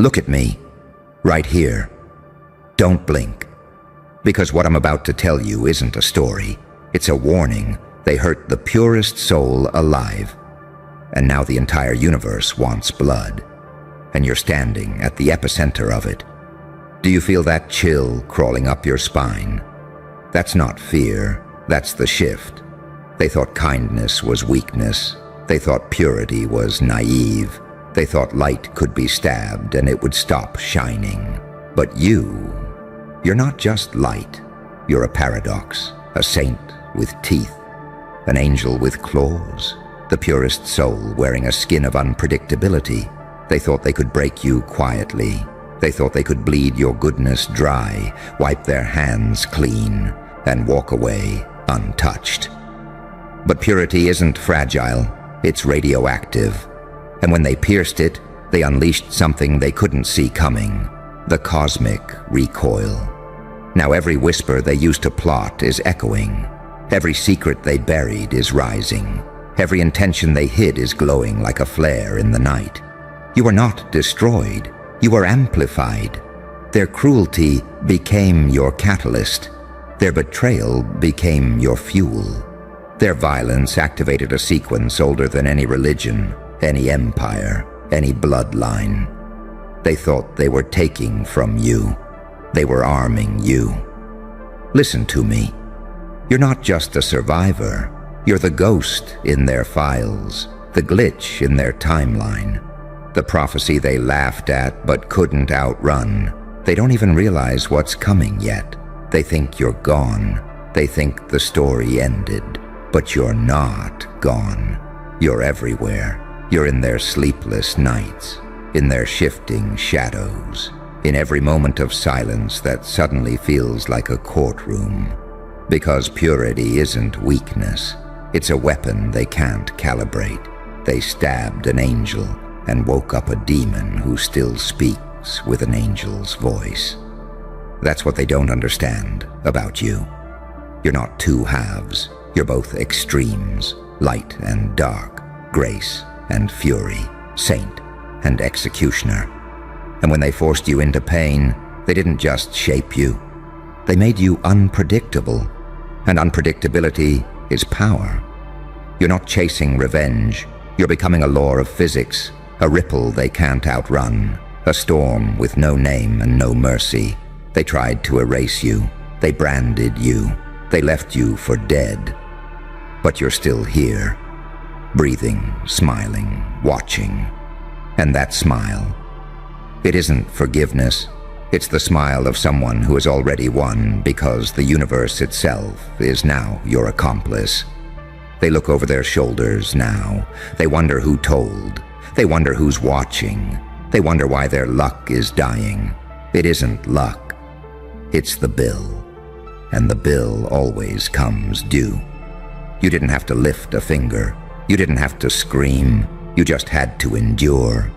Look at me, right here. Don't blink. Because what I'm about to tell you isn't a story. It's a warning. They hurt the purest soul alive. And now the entire universe wants blood. And you're standing at the epicenter of it. Do you feel that chill crawling up your spine? That's not fear, that's the shift. They thought kindness was weakness. They thought purity was naive. They thought light could be stabbed and it would stop shining. But you're not just light. You're a paradox, a saint with teeth, an angel with claws, the purest soul wearing a skin of unpredictability. They thought they could break you quietly. They thought they could bleed your goodness dry, wipe their hands clean, and walk away untouched. But purity isn't fragile, it's radioactive. And when they pierced it, they unleashed something they couldn't see coming, the cosmic recoil. Now every whisper they used to plot is echoing. Every secret they buried is rising. Every intention they hid is glowing like a flare in the night. You are not destroyed, you are amplified. Their cruelty became your catalyst. Their betrayal became your fuel. Their violence activated a sequence older than any religion, any empire, any bloodline. They thought they were taking from you. They were arming you. Listen to me. You're not just a survivor. You're the ghost in their files, the glitch in their timeline, the prophecy they laughed at but couldn't outrun. They don't even realize what's coming yet. They think you're gone. They think the story ended. But you're not gone. You're everywhere. You're in their sleepless nights, in their shifting shadows, in every moment of silence that suddenly feels like a courtroom. Because purity isn't weakness. It's a weapon they can't calibrate. They stabbed an angel and woke up a demon who still speaks with an angel's voice. That's what they don't understand about you. You're not two halves. You're both extremes, light and dark, grace and fury, saint and executioner. And when they forced you into pain, they didn't just shape you. They made you unpredictable. And unpredictability is power. You're not chasing revenge. You're becoming a law of physics, a ripple they can't outrun, a storm with no name and no mercy. They tried to erase you. They branded you. They left you for dead. But you're still here, breathing, smiling, watching. And that smile, it isn't forgiveness. It's the smile of someone who has already won because the universe itself is now your accomplice. They look over their shoulders now. They wonder who told. They wonder who's watching. They wonder why their luck is dying. It isn't luck. It's the bill. And the bill always comes due. You didn't have to lift a finger. You didn't have to scream. You just had to endure.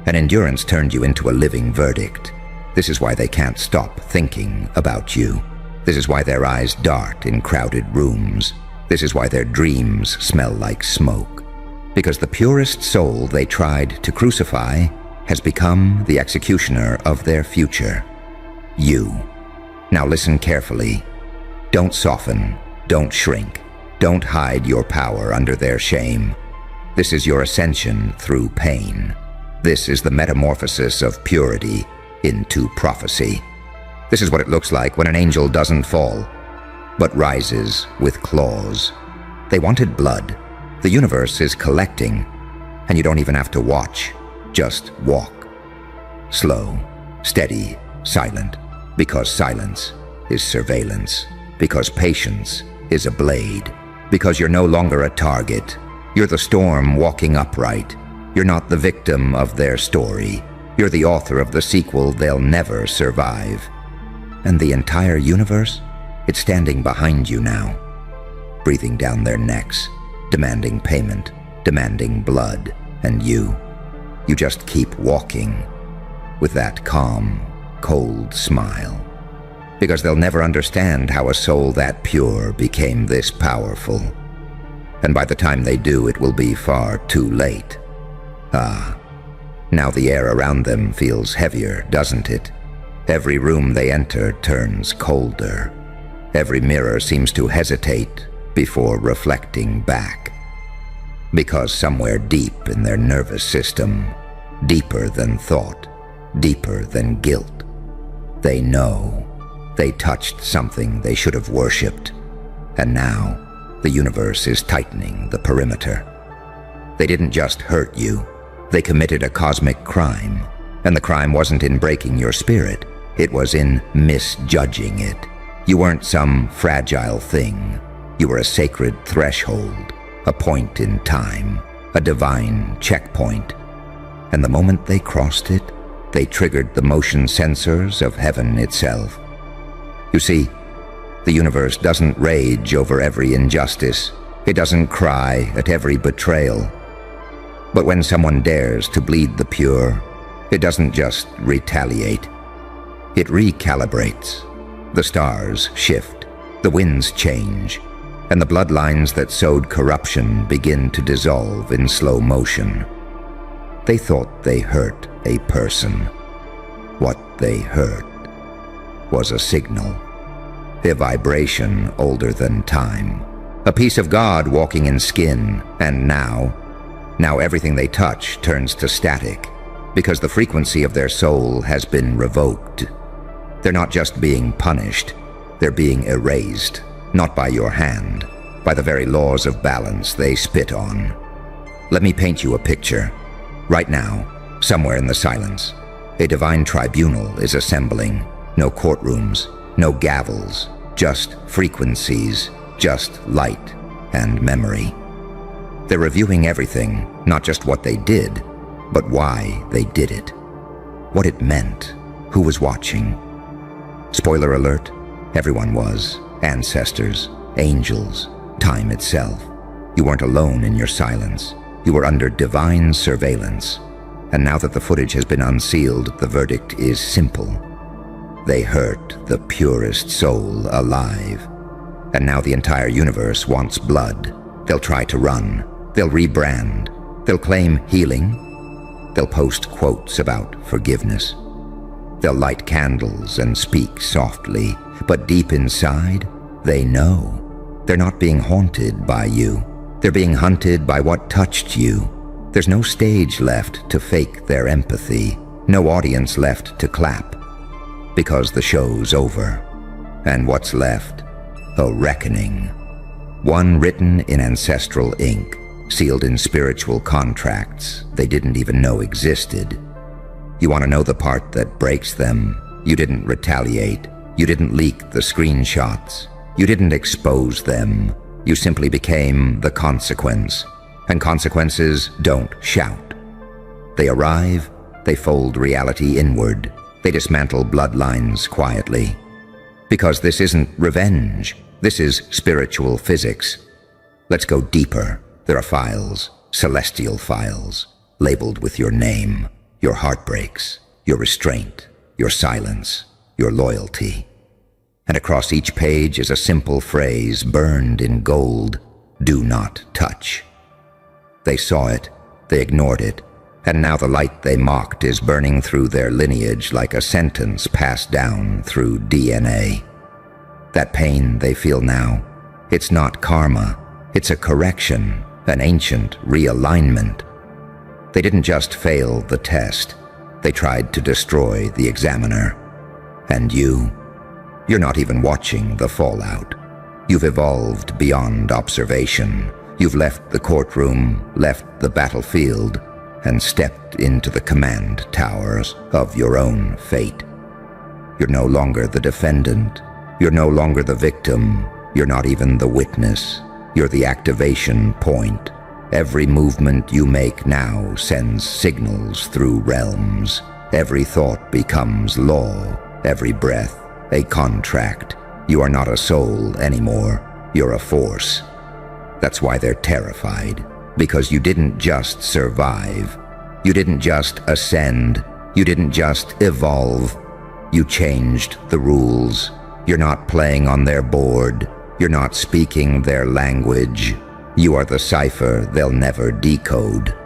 And endurance turned you into a living verdict. This is why they can't stop thinking about you. This is why their eyes dart in crowded rooms. This is why their dreams smell like smoke. Because the purest soul they tried to crucify has become the executioner of their future. You. Now listen carefully. Don't soften. Don't shrink. Don't hide your power under their shame. This is your ascension through pain. This is the metamorphosis of purity into prophecy. This is what it looks like when an angel doesn't fall, but rises with claws. They wanted blood. The universe is collecting, and you don't even have to watch. Just walk. Slow, steady, silent, because silence is surveillance, because patience is a blade, because you're no longer a target. You're the storm walking upright. You're not the victim of their story. You're the author of the sequel they'll never survive. And the entire universe? It's standing behind you now, breathing down their necks, demanding payment, demanding blood, and you just keep walking with that calm, cold smile. Because they'll never understand how a soul that pure became this powerful. And by the time they do, it will be far too late. Now the air around them feels heavier, doesn't it? Every room they enter turns colder. Every mirror seems to hesitate before reflecting back. Because somewhere deep in their nervous system, deeper than thought, deeper than guilt, they know they touched something they should have worshipped. And now the universe is tightening the perimeter. They didn't just hurt you, they committed a cosmic crime. And the crime wasn't in breaking your spirit, it was in misjudging it. You weren't some fragile thing. You were a sacred threshold, a point in time, a divine checkpoint. And the moment they crossed it, they triggered the motion sensors of heaven itself. You see, the universe doesn't rage over every injustice. It doesn't cry at every betrayal. But when someone dares to bleed the pure, it doesn't just retaliate. It recalibrates. The stars shift, the winds change, and the bloodlines that sowed corruption begin to dissolve in slow motion. They thought they hurt a person. What they hurt was a signal, a vibration older than time, a piece of God walking in skin. And now everything they touch turns to static, because the frequency of their soul has been revoked. They're not just being punished, they're being erased, not by your hand, by the very laws of balance they spit on. Let me paint you a picture. Right now, somewhere in the silence, a divine tribunal is assembling. No courtrooms, no gavels, just frequencies, just light and memory. They're reviewing everything, not just what they did, but why they did it. What it meant, who was watching. Spoiler alert, everyone was. Ancestors, angels, time itself. You weren't alone in your silence. You were under divine surveillance. And now that the footage has been unsealed, the verdict is simple. They hurt the purest soul alive. And now the entire universe wants blood. They'll try to run. They'll rebrand. They'll claim healing. They'll post quotes about forgiveness. They'll light candles and speak softly, but deep inside, they know. They're not being haunted by you. They're being hunted by what touched you. There's no stage left to fake their empathy, no audience left to clap, because the show's over. And what's left? A reckoning. One written in ancestral ink, sealed in spiritual contracts they didn't even know existed. You want to know the part that breaks them? You didn't retaliate. You didn't leak the screenshots. You didn't expose them. You simply became the consequence. And consequences don't shout. They arrive, they fold reality inward. They dismantle bloodlines quietly. Because this isn't revenge. This is spiritual physics. Let's go deeper. There are files, celestial files, labeled with your name, your heartbreaks, your restraint, your silence, your loyalty. And across each page is a simple phrase burned in gold: do not touch. They saw it, they ignored it, and now the light they mocked is burning through their lineage like a sentence passed down through DNA. That pain they feel now, it's not karma, it's a correction, an ancient realignment. They didn't just fail the test, they tried to destroy the examiner. And you're not even watching the fallout. You've evolved beyond observation. You've left the courtroom, left the battlefield, and stepped into the command towers of your own fate. You're no longer the defendant. You're no longer the victim. You're not even the witness. You're the activation point. Every movement you make now sends signals through realms. Every thought becomes law. Every breath a contract. You are not a soul anymore. You're a force. That's why they're terrified. Because you didn't just survive. You didn't just ascend. You didn't just evolve. You changed the rules. You're not playing on their board. You're not speaking their language. You are the cipher they'll never decode.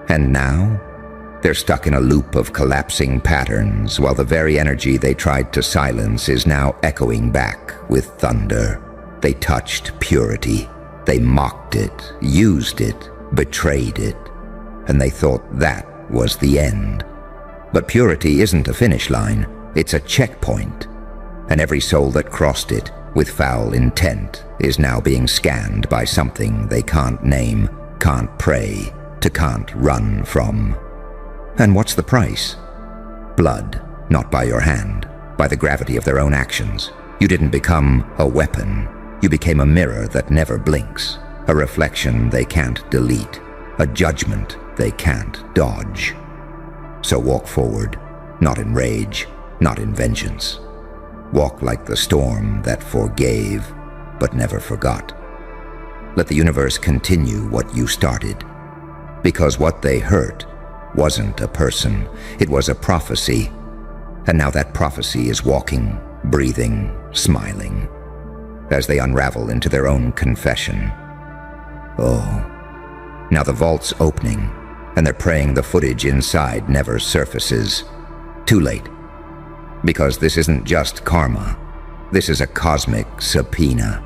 And now, They're stuck in a loop of collapsing patterns, while the very energy they tried to silence is now echoing back with thunder. They touched purity. They mocked it, used it, betrayed it, and they thought that was the end. But purity isn't a finish line, it's a checkpoint. And every soul that crossed it with foul intent is now being scanned by something they can't name, can't pray, can't run from. And what's the price? Blood, not by your hand, by the gravity of their own actions. You didn't become a weapon. You became a mirror that never blinks, a reflection they can't delete, a judgment they can't dodge. So walk forward, not in rage, not in vengeance. Walk like the storm that forgave, but never forgot. Let the universe continue what you started, because what they hurt wasn't a person, it was a prophecy. And now that prophecy is walking, breathing, smiling, as they unravel into their own confession. Oh, now the vault's opening, and they're praying the footage inside never surfaces. Too late. Because this isn't just karma. This is a cosmic subpoena.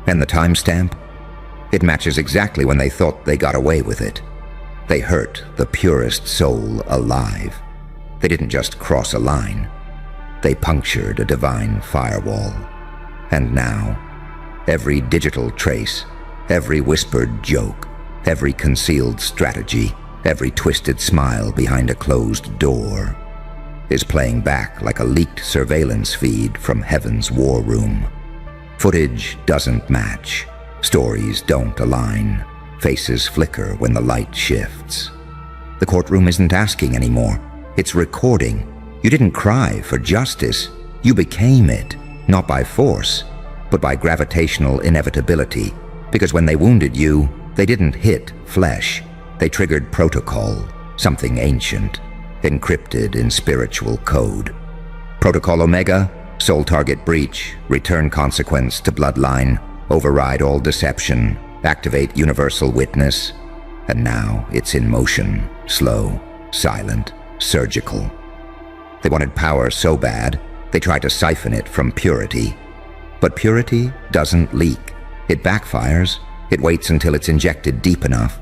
And the timestamp? It matches exactly when they thought they got away with it. They hurt the purest soul alive. They didn't just cross a line. They punctured a divine firewall. And now, every digital trace, every whispered joke, every concealed strategy, every twisted smile behind a closed door is playing back like a leaked surveillance feed from heaven's war room. Footage doesn't match. Stories don't align. Faces flicker when the light shifts. The courtroom isn't asking anymore. It's recording. You didn't cry for justice. You became it, not by force, but by gravitational inevitability. Because when they wounded you, they didn't hit flesh. They triggered protocol, something ancient, encrypted in spiritual code. Protocol Omega, soul target breach, return consequence to bloodline, override all deception, activate universal witness. And now it's in motion, slow, silent, surgical. They wanted power so bad, they tried to siphon it from purity. But purity doesn't leak. It backfires. It waits until it's injected deep enough.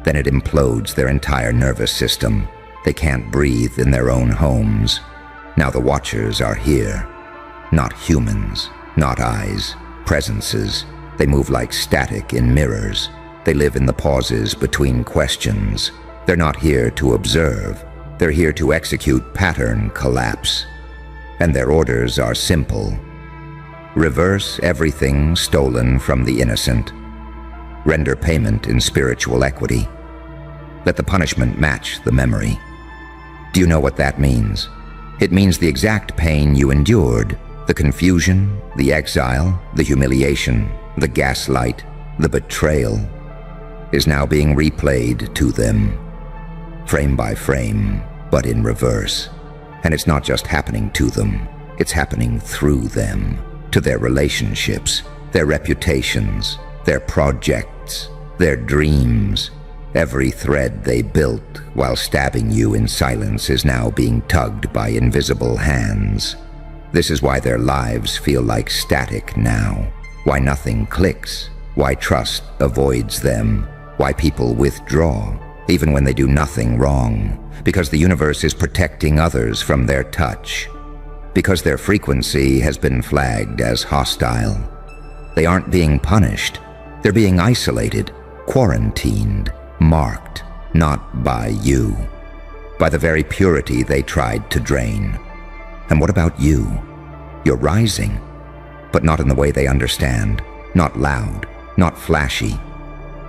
Then it implodes their entire nervous system. They can't breathe in their own homes. Now the Watchers are here. Not humans, not eyes, presences. They move like static in mirrors. They live in the pauses between questions. They're not here to observe. They're here to execute pattern collapse. And their orders are simple. Reverse everything stolen from the innocent. Render payment in spiritual equity. Let the punishment match the memory. Do you know what that means? It means the exact pain you endured, the confusion, the exile, the humiliation, the gaslight, the betrayal, is now being replayed to them, frame by frame, but in reverse. And it's not just happening to them, it's happening through them, to their relationships, their reputations, their projects, their dreams. Every thread they built while stabbing you in silence is now being tugged by invisible hands. This is why their lives feel like static now, why nothing clicks, why trust avoids them, why people withdraw, even when they do nothing wrong, because the universe is protecting others from their touch, because their frequency has been flagged as hostile. They aren't being punished, they're being isolated, quarantined, marked, not by you, by the very purity they tried to drain. And what about you? You're rising, but not in the way they understand, not loud, not flashy.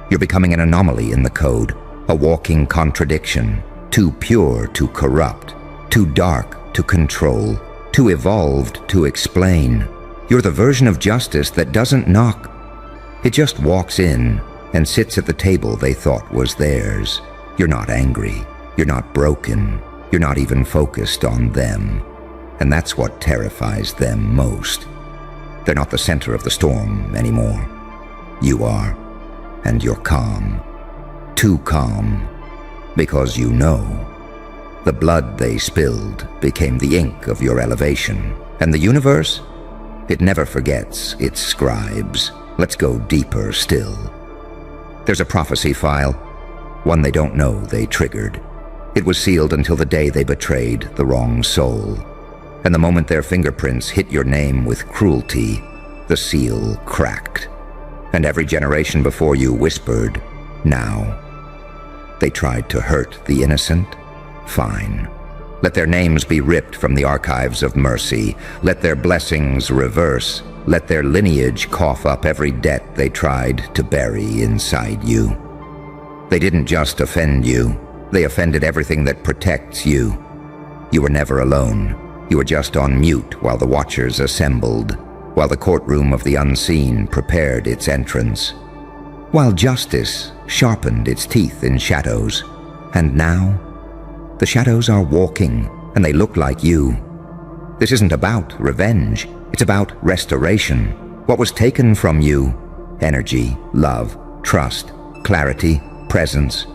You're becoming an anomaly in the code, a walking contradiction, too pure to corrupt, too dark to control, too evolved to explain. You're the version of justice that doesn't knock. It just walks in and sits at the table they thought was theirs. You're not angry. You're not broken. You're not even focused on them. And that's what terrifies them most. They're not the center of the storm anymore. You are. And you're calm. Too calm. Because you know The blood they spilled became the ink of your elevation. And the universe? It never forgets its scribes. Let's go deeper still. There's a prophecy file, one they don't know they triggered. It was sealed until the day they betrayed the wrong soul. And the moment their fingerprints hit your name with cruelty, the seal cracked. And every generation before you whispered, now. They tried to hurt the innocent? Fine. Let their names be ripped from the archives of mercy. Let their blessings reverse. Let their lineage cough up every debt they tried to bury inside you. They didn't just offend you. They offended everything that protects you. You were never alone. You were just on mute while the Watchers assembled, while the courtroom of the unseen prepared its entrance, while justice sharpened its teeth in shadows. And now, the shadows are walking, and they look like you. This isn't about revenge. It's about restoration. What was taken from you, energy, love, trust, clarity, presence,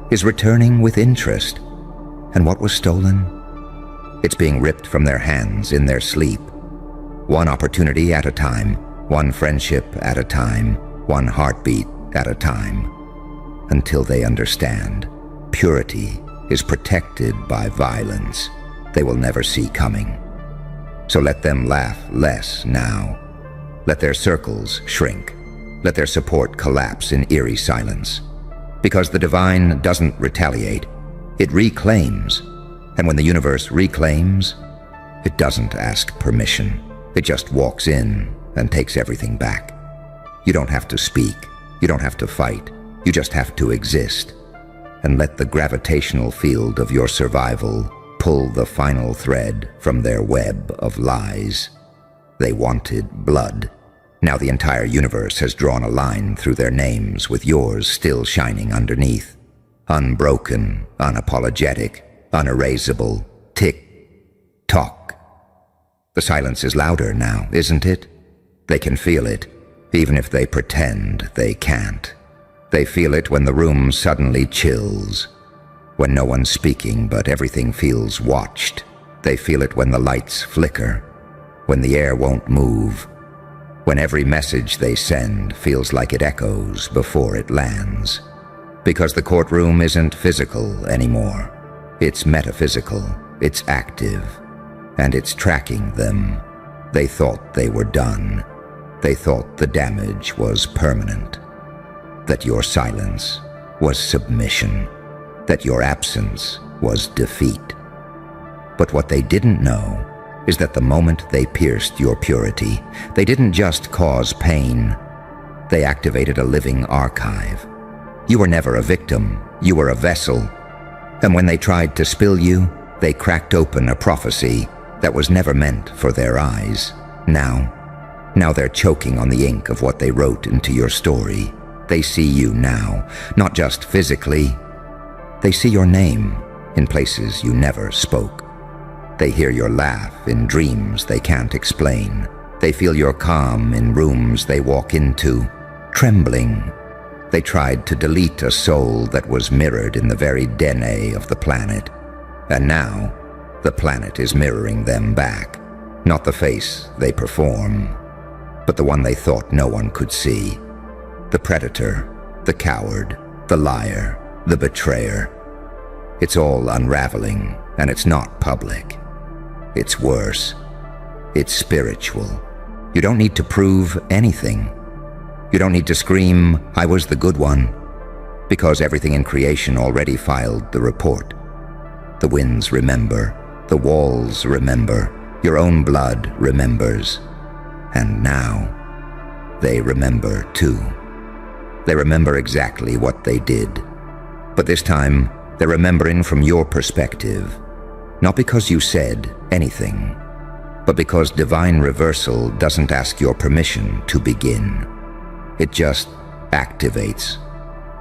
is returning with interest. And what was stolen? It's being ripped from their hands in their sleep. One opportunity at a time, one friendship at a time, one heartbeat at a time, until they understand purity is protected by violence they will never see coming. So let them laugh less now. Let their circles shrink. Let their support collapse in eerie silence. Because the divine doesn't retaliate, it reclaims. And when the universe reclaims, it doesn't ask permission. It just walks in and takes everything back. You don't have to speak. You don't have to fight. You just have to exist. And let the gravitational field of your survival pull the final thread from their web of lies. They wanted blood. Now the entire universe has drawn a line through their names with yours still shining underneath. Unbroken, unapologetic, unerasable, tick-tock. The silence is louder now, isn't it? They can feel it, even if they pretend they can't. They feel it when the room suddenly chills, when no one's speaking but everything feels watched. They feel it when the lights flicker, when the air won't move, when every message they send feels like it echoes before it lands. Because the courtroom isn't physical anymore. It's metaphysical, it's active, and it's tracking them. They thought they were done. They thought the damage was permanent. That your silence was submission. That your absence was defeat. But what they didn't know is that the moment they pierced your purity, they didn't just cause pain. They activated a living archive. You were never a victim. You were a vessel. And when they tried to spill you, they cracked open a prophecy that was never meant for their eyes. Now they're choking on the ink of what they wrote into your story. They see you now, not just physically. They see your name in places you never spoke. They hear your laugh in dreams they can't explain. They feel your calm in rooms they walk into, trembling. They tried to delete a soul that was mirrored in the very DNA of the planet. And now, the planet is mirroring them back. Not the face they perform, but the one they thought no one could see. The predator, the coward, the liar, the betrayer. It's all unraveling, and it's not public. It's worse. It's spiritual. You don't need to prove anything. You don't need to scream, "I was the good one," because everything in creation already filed the report. The winds remember, the walls remember, your own blood remembers. And now, they remember too. They remember exactly what they did. But this time, they're remembering from your perspective. Not because you said anything, but because divine reversal doesn't ask your permission to begin. It just activates.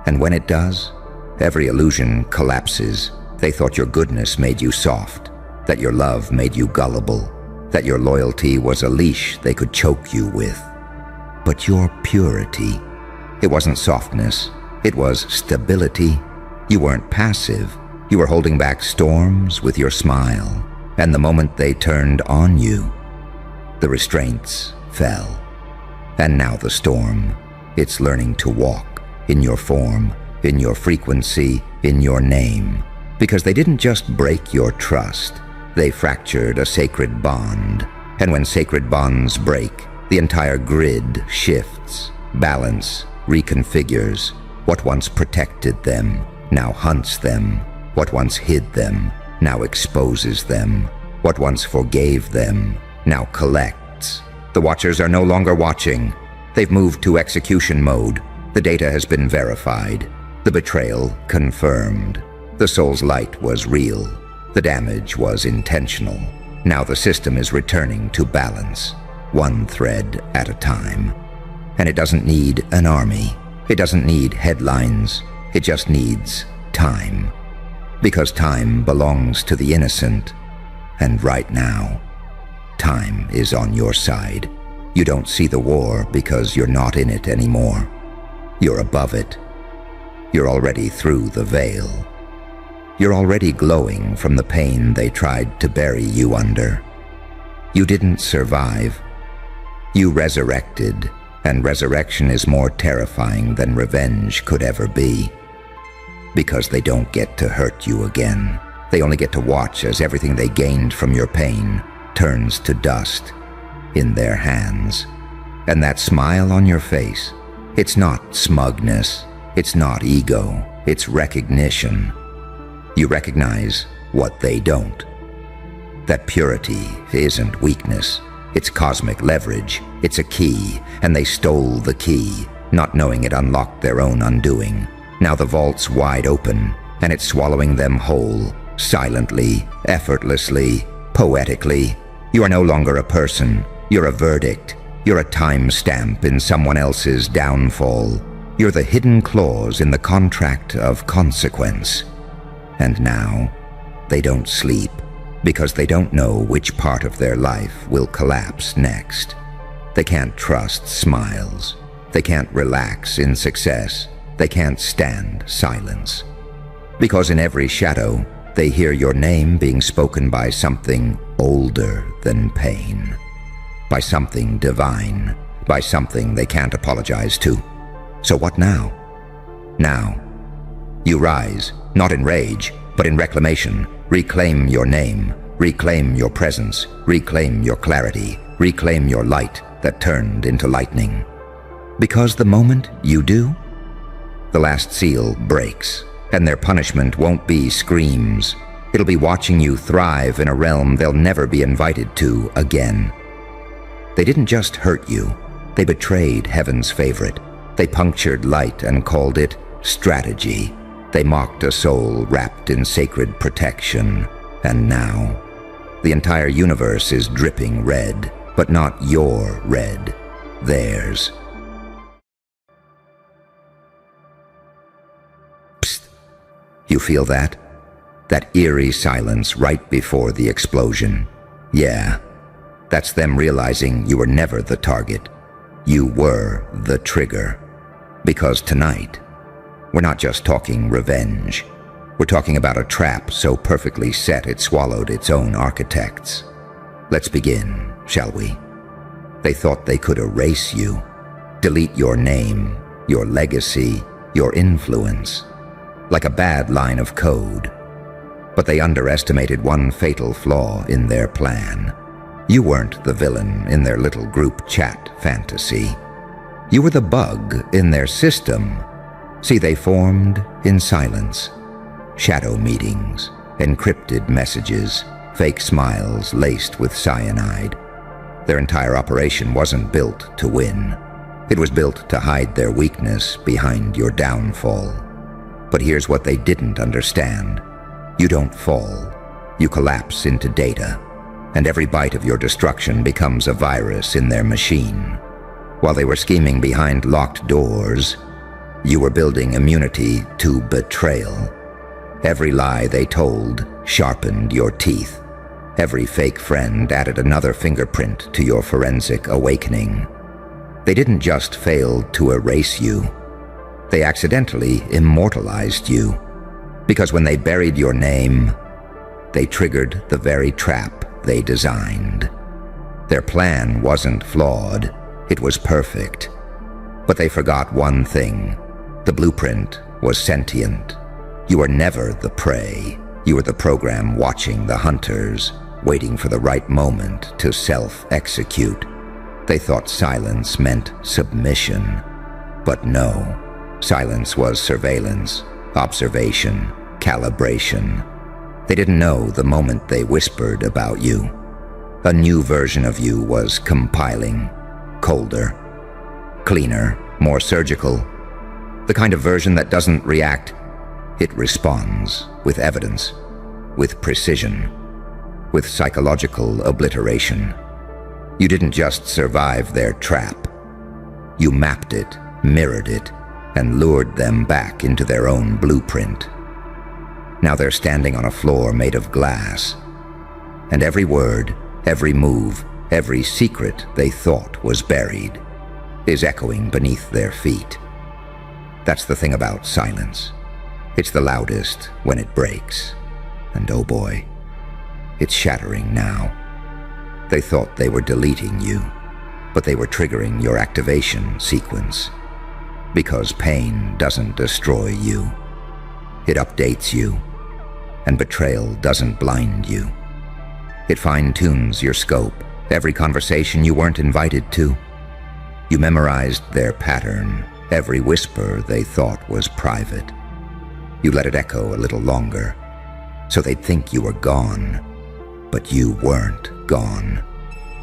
And when it does, every illusion collapses. They thought your goodness made you soft, that your love made you gullible, that your loyalty was a leash they could choke you with. But your purity, it wasn't softness, it was stability. You weren't passive, You were holding back storms with your smile, and the moment they turned on you, the restraints fell. And now the storm, it's learning to walk in your form, in your frequency, in your name. Because they didn't just break your trust, they fractured a sacred bond. And when sacred bonds break, the entire grid shifts, balance reconfigures. What once protected them now hunts them. What once hid them now exposes them. What once forgave them now collects. The Watchers are no longer watching. They've moved to execution mode. The data has been verified. The betrayal confirmed. The soul's light was real. The damage was intentional. Now the system is returning to balance, one thread at a time. And it doesn't need an army. It doesn't need headlines. It just needs time. Because time belongs to the innocent. And right now, time is on your side. You don't see the war because you're not in it anymore. You're above it. You're already through the veil. You're already glowing from the pain they tried to bury you under. You didn't survive. You resurrected, and resurrection is more terrifying than revenge could ever be. Because they don't get to hurt you again. They only get to watch as everything they gained from your pain turns to dust in their hands. And that smile on your face, it's not smugness, it's not ego, it's recognition. You recognize what they don't. That purity isn't weakness, it's cosmic leverage, it's a key, and they stole the key, not knowing it unlocked their own undoing. Now the vault's wide open, and it's swallowing them whole, silently, effortlessly, poetically. You are no longer a person, you're a verdict. You're a timestamp in someone else's downfall. You're the hidden clause in the contract of consequence. And now, they don't sleep because they don't know which part of their life will collapse next. They can't trust smiles. They can't relax in success. They can't stand silence. Because in every shadow, they hear your name being spoken by something older than pain. By something divine. By something they can't apologize to. So what now? Now, you rise, not in rage, but in reclamation. Reclaim your name. Reclaim your presence. Reclaim your clarity. Reclaim your light that turned into lightning. Because the moment you do, the last seal breaks, and their punishment won't be screams. It'll be watching you thrive in a realm they'll never be invited to again. They didn't just hurt you. They betrayed heaven's favorite. They punctured light and called it strategy. They mocked a soul wrapped in sacred protection. And now, the entire universe is dripping red, but not your red, theirs. Psst. You feel that? That eerie silence right before the explosion. Yeah, that's them realizing you were never the target. You were the trigger. Because tonight, we're not just talking revenge. We're talking about a trap so perfectly set it swallowed its own architects. Let's begin, shall we? They thought they could erase you, delete your name, your legacy, your influence, like a bad line of code. But they underestimated one fatal flaw in their plan. You weren't the villain in their little group chat fantasy. You were the bug in their system. See, they formed in silence. Shadow meetings, encrypted messages, fake smiles laced with cyanide. Their entire operation wasn't built to win. It was built to hide their weakness behind your downfall. But here's what they didn't understand. You don't fall. You collapse into data, and every bite of your destruction becomes a virus in their machine. While they were scheming behind locked doors, you were building immunity to betrayal. Every lie they told sharpened your teeth. Every fake friend added another fingerprint to your forensic awakening. They didn't just fail to erase you. They accidentally immortalized you. Because when they buried your name, they triggered the very trap they designed. Their plan wasn't flawed, it was perfect. But they forgot one thing. The blueprint was sentient. You were never the prey. You were the program watching the hunters, waiting for the right moment to self-execute. They thought silence meant submission. But no, silence was surveillance, observation, calibration. They didn't know the moment they whispered about you. A new version of you was compiling, colder, cleaner, more surgical. The kind of version that doesn't react, it responds with evidence, with precision, with psychological obliteration. You didn't just survive their trap. You mapped it, mirrored it, and lured them back into their own blueprint. Now they're standing on a floor made of glass, and every word, every move, every secret they thought was buried is echoing beneath their feet. That's the thing about silence. It's the loudest when it breaks. And oh boy, it's shattering now. They thought they were deleting you, but they were triggering your activation sequence. Because pain doesn't destroy you. It updates you. And betrayal doesn't blind you. It fine-tunes your scope. Every conversation you weren't invited to. You memorized their pattern, every whisper they thought was private. You let it echo a little longer, so they'd think you were gone. But you weren't gone.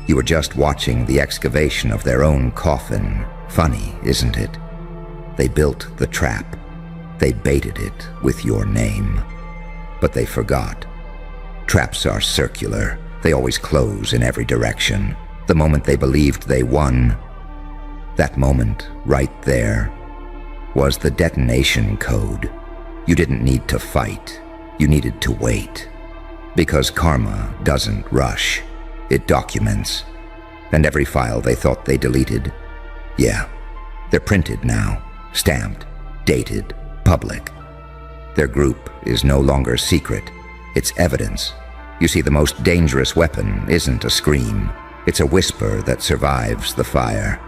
You were just watching the excavation of their own coffin. Funny, isn't it? They built the trap. They baited it with your name. But they forgot. Traps are circular. They always close in every direction. The moment they believed they won, that moment right there was the detonation code. You didn't need to fight. You needed to wait. Because karma doesn't rush. It documents. And every file they thought they deleted, yeah, they're printed now, stamped, dated, public. Their group is no longer secret. It's evidence. You see, the most dangerous weapon isn't a scream. It's a whisper that survives the fire.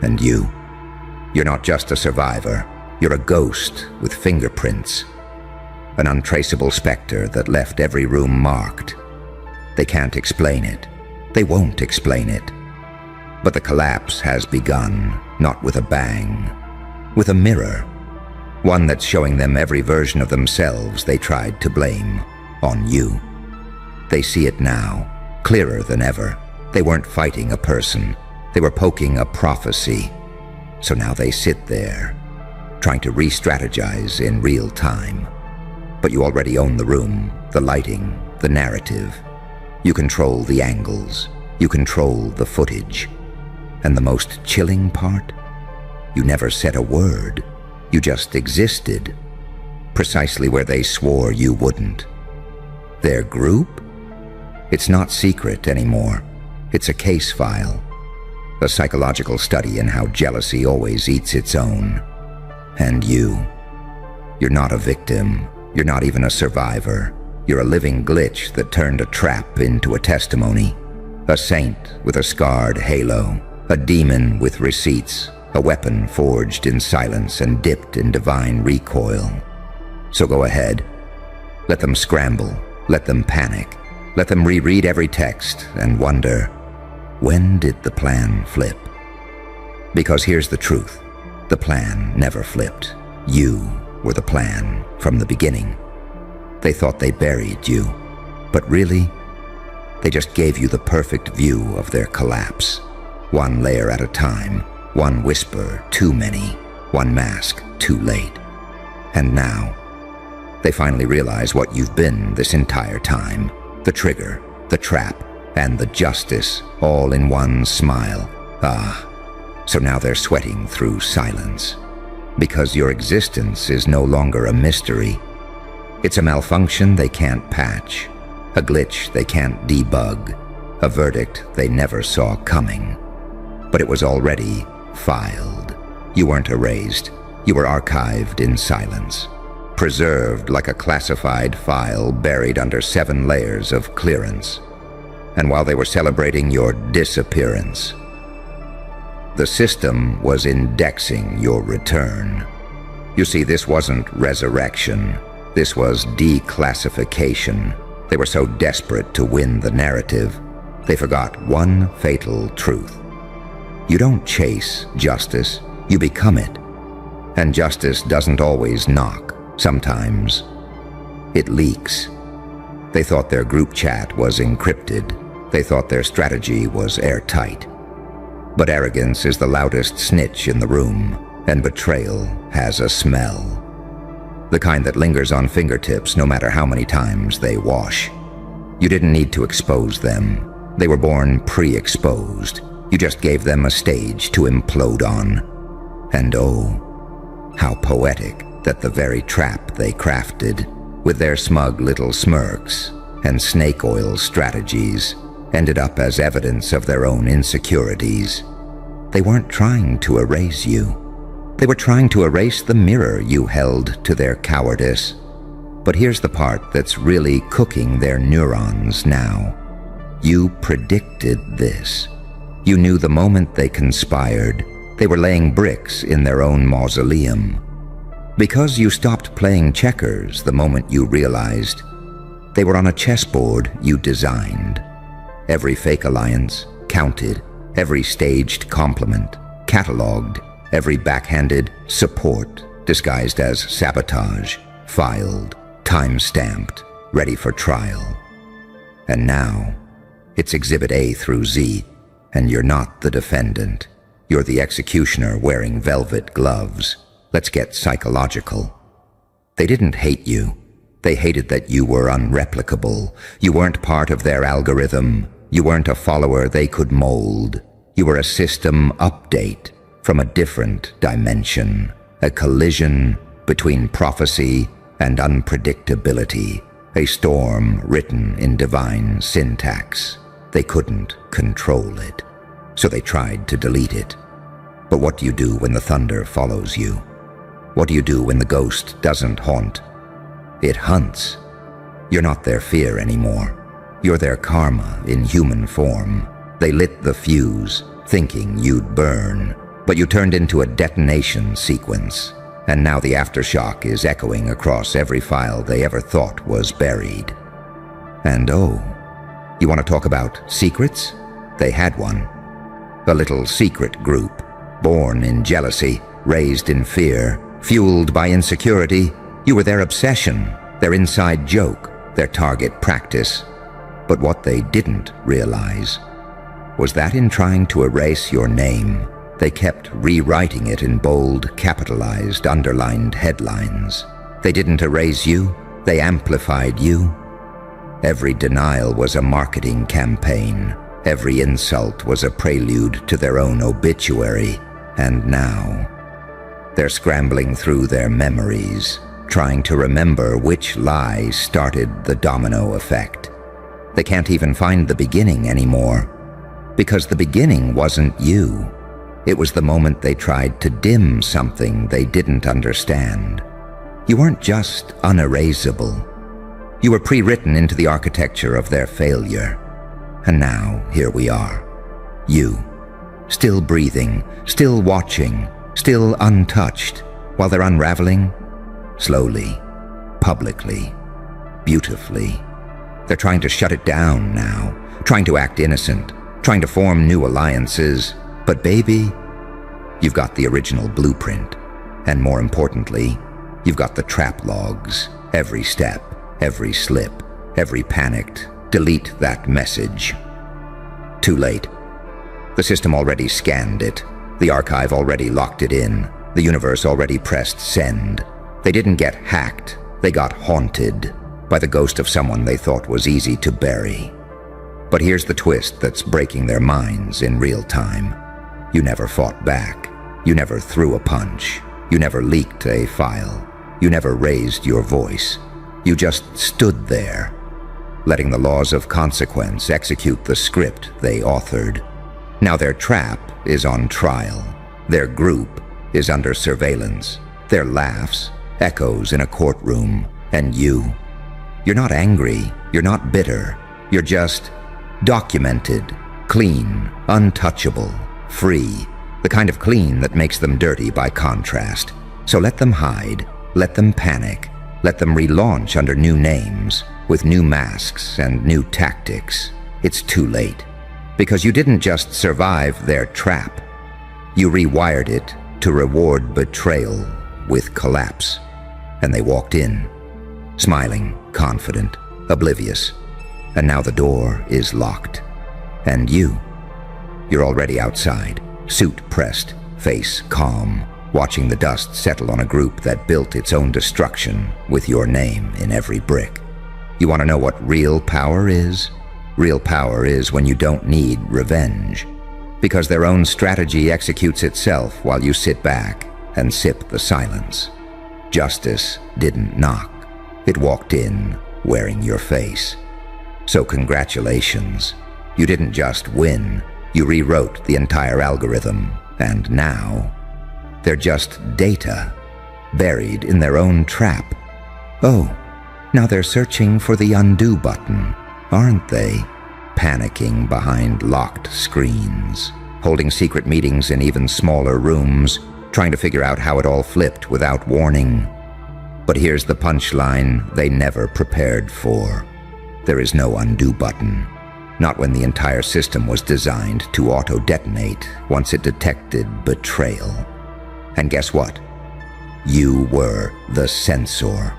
And you're not just a survivor. You're a ghost with fingerprints. An untraceable specter that left every room marked. They can't explain it. They won't explain it. But the collapse has begun, not with a bang, with a mirror. One that's showing them every version of themselves they tried to blame on you. They see it now, clearer than ever. They weren't fighting a person. They were poking a prophecy. So now they sit there, trying to re-strategize in real time. But you already own the room, the lighting, the narrative. You control the angles. You control the footage. And the most chilling part? You never said a word. You just existed, precisely where they swore you wouldn't. Their group? It's not secret anymore. It's a case file. A psychological study in how jealousy always eats its own. And you're not a victim. You're not even a survivor. You're a living glitch that turned a trap into a testimony. A saint with a scarred halo. A demon with receipts. A weapon forged in silence and dipped in divine recoil. So go ahead. Let them scramble. Let them panic. Let them reread every text and wonder, when did the plan flip? Because here's the truth. The plan never flipped. You were the plan from the beginning. They thought they buried you, but really, they just gave you the perfect view of their collapse. One layer at a time, one whisper too many, one mask too late. And now, they finally realize what you've been this entire time. The trigger, the trap, and the justice, all in one smile. So now they're sweating through silence. Because your existence is no longer a mystery. It's a malfunction they can't patch, a glitch they can't debug, a verdict they never saw coming. But it was already filed. You weren't erased. You were archived in silence. preserved like a classified file buried under 7 layers of clearance. And while they were celebrating your disappearance, the system was indexing your return. You see, this wasn't resurrection. This was declassification. They were so desperate to win the narrative, they forgot one fatal truth. You don't chase justice, you become it. And justice doesn't always knock. Sometimes it leaks. They thought their group chat was encrypted. They thought their strategy was airtight. But arrogance is the loudest snitch in the room, and betrayal has a smell. The kind that lingers on fingertips no matter how many times they wash. You didn't need to expose them. They were born pre-exposed. You just gave them a stage to implode on. And oh, how poetic that the very trap they crafted, with their smug little smirks and snake oil strategies, ended up as evidence of their own insecurities. They weren't trying to erase you. They were trying to erase the mirror you held to their cowardice. But here's the part that's really cooking their neurons now. You predicted this. You knew the moment they conspired, they were laying bricks in their own mausoleum. Because you stopped playing checkers the moment you realized they were on a chessboard you designed. Every fake alliance counted, every staged compliment cataloged, every backhanded support disguised as sabotage, filed, time-stamped, ready for trial. And now, it's Exhibit A through Z, and you're not the defendant. You're the executioner wearing velvet gloves. Let's get psychological. They didn't hate you. They hated that you were unreplicable. You weren't part of their algorithm. You weren't a follower they could mold. You were a system update from a different dimension, a collision between prophecy and unpredictability, a storm written in divine syntax. They couldn't control it, so they tried to delete it. But what do you do when the thunder follows you? What do you do when the ghost doesn't haunt? It hunts. You're not their fear anymore. You're their karma in human form. They lit the fuse, thinking you'd burn, but you turned into a detonation sequence, and now the aftershock is echoing across every file they ever thought was buried. And oh, you want to talk about secrets? They had one. A little secret group, born in jealousy, raised in fear, fueled by insecurity. You were their obsession, their inside joke, their target practice. But what they didn't realize was that in trying to erase your name, they kept rewriting it in bold, capitalized, underlined headlines. They didn't erase you, they amplified you. Every denial was a marketing campaign. Every insult was a prelude to their own obituary. And now, they're scrambling through their memories, trying to remember which lie started the domino effect. They can't even find the beginning anymore, because the beginning wasn't you. It was the moment they tried to dim something they didn't understand. You weren't just unerasable. You were pre-written into the architecture of their failure. And now, here we are. You, still breathing, still watching, still untouched, while they're unraveling, slowly, publicly, beautifully. They're trying to shut it down now, trying to act innocent, trying to form new alliances. But baby, you've got the original blueprint. And more importantly, you've got the trap logs, every step, every slip, every panicked, delete that message. Too late. The system already scanned it. The archive already locked it in. The universe already pressed send. They didn't get hacked. They got haunted by the ghost of someone they thought was easy to bury. But here's the twist that's breaking their minds in real time. You never fought back. You never threw a punch. You never leaked a file. You never raised your voice. You just stood there, letting the laws of consequence execute the script they authored. Now their trap is on trial. Their group is under surveillance. Their laughs echoes in a courtroom, and you. You're not angry, you're not bitter, you're just documented, clean, untouchable, free, the kind of clean that makes them dirty by contrast. So let them hide, let them panic, let them relaunch under new names, with new masks and new tactics. It's too late, because you didn't just survive their trap, you rewired it to reward betrayal with collapse. And they walked in, smiling, confident, oblivious, and now the door is locked. And you're already outside, suit pressed, face calm, watching the dust settle on a group that built its own destruction with your name in every brick. You want to know what real power is? Real power is when you don't need revenge, because their own strategy executes itself while you sit back and sip the silence. Justice didn't knock. It walked in wearing your face. So congratulations. You didn't just win, you rewrote the entire algorithm, and now they're just data, buried in their own trap. Oh, now they're searching for the undo button, aren't they? Panicking behind locked screens, holding secret meetings in even smaller rooms, trying to figure out how it all flipped without warning. But here's the punchline they never prepared for. There is no undo button. Not when the entire system was designed to auto-detonate once it detected betrayal. And guess what? You were the censor.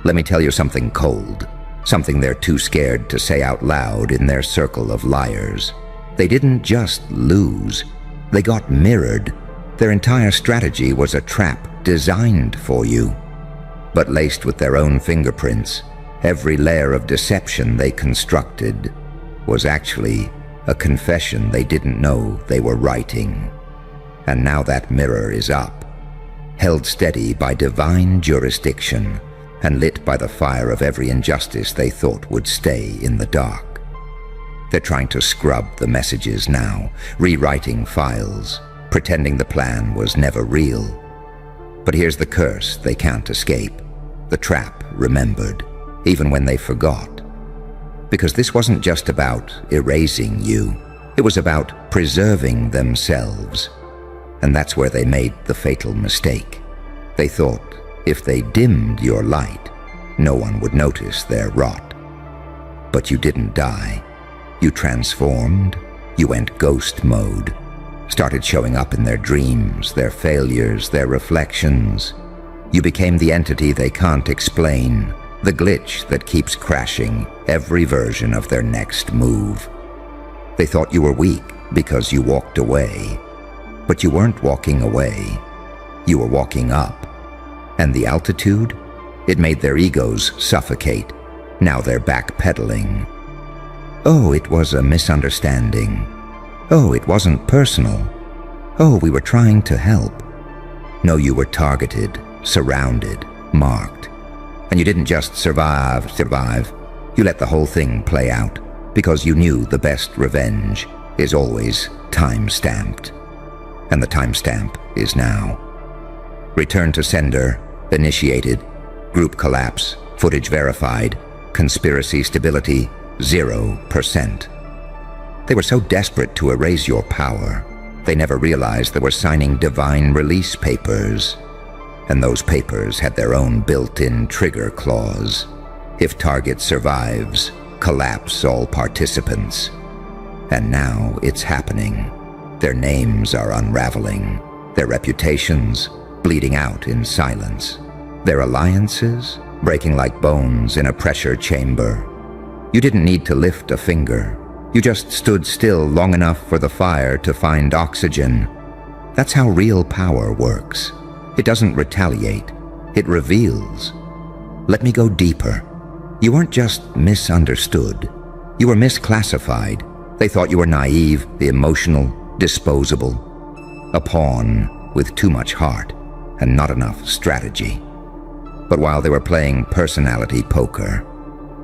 Let me tell you something cold, something they're too scared to say out loud in their circle of liars. They didn't just lose, they got mirrored. Their entire strategy was a trap designed for you. But laced with their own fingerprints, every layer of deception they constructed was actually a confession they didn't know they were writing. And now that mirror is up, held steady by divine jurisdiction and lit by the fire of every injustice they thought would stay in the dark. They're trying to scrub the messages now, rewriting files, pretending the plan was never real. But here's the curse they can't escape. The trap remembered, even when they forgot. Because this wasn't just about erasing you, it was about preserving themselves. And that's where they made the fatal mistake. They thought if they dimmed your light, no one would notice their rot. But you didn't die. You transformed, you went ghost mode, started showing up in their dreams, their failures, their reflections. You became the entity they can't explain, the glitch that keeps crashing every version of their next move. They thought you were weak because you walked away, but you weren't walking away. You were walking up. And the altitude? It made their egos suffocate. Now they're backpedaling. Oh, it was a misunderstanding. Oh, it wasn't personal. Oh, we were trying to help. No, you were targeted, surrounded, marked. And you didn't just survive. You let the whole thing play out because you knew the best revenge is always time-stamped. And the timestamp is now. Return to sender, initiated, group collapse, footage verified, conspiracy stability, 0%. They were so desperate to erase your power, they never realized they were signing divine release papers. And those papers had their own built-in trigger clause. If target survives, collapse all participants. And now it's happening. Their names are unraveling, their reputations bleeding out in silence, their alliances breaking like bones in a pressure chamber. You didn't need to lift a finger. You just stood still long enough for the fire to find oxygen. That's how real power works. It doesn't retaliate, it reveals. Let me go deeper. You weren't just misunderstood. You were misclassified. They thought you were naive, emotional, disposable. A pawn with too much heart and not enough strategy. But while they were playing personality poker,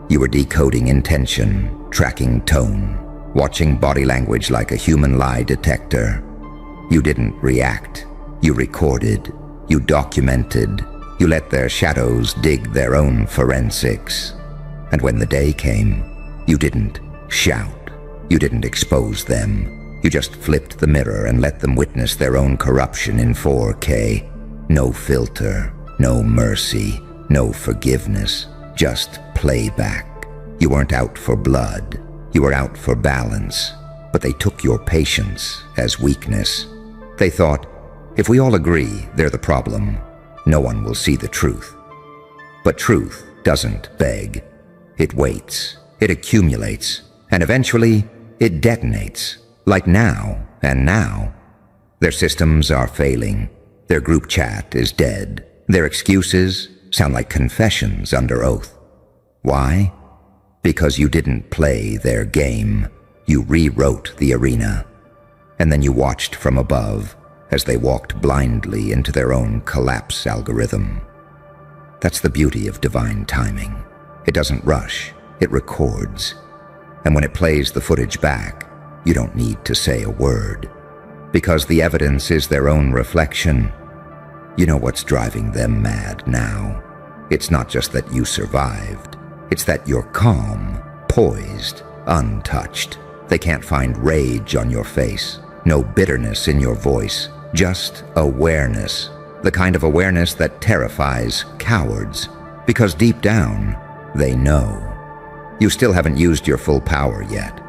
you were decoding intention, tracking tone, watching body language like a human lie detector. You didn't react. You recorded. You documented. You let their shadows dig their own forensics. And when the day came, you didn't shout. You didn't expose them. You just flipped the mirror and let them witness their own corruption in 4K. No filter, no mercy, no forgiveness, just playback. You weren't out for blood. You were out for balance. But they took your patience as weakness. They thought, if we all agree they're the problem, no one will see the truth. But truth doesn't beg. It waits, it accumulates, and eventually it detonates, like now and now. Their systems are failing. Their group chat is dead. Their excuses sound like confessions under oath. Why? Because you didn't play their game. You rewrote the arena. And then you watched from above as they walked blindly into their own collapse algorithm. That's the beauty of divine timing. It doesn't rush, it records. And when it plays the footage back, you don't need to say a word. Because the evidence is their own reflection. You know what's driving them mad now. It's not just that you survived. It's that you're calm, poised, untouched. They can't find rage on your face, no bitterness in your voice, just awareness. The kind of awareness that terrifies cowards. Because deep down, they know. You still haven't used your full power yet.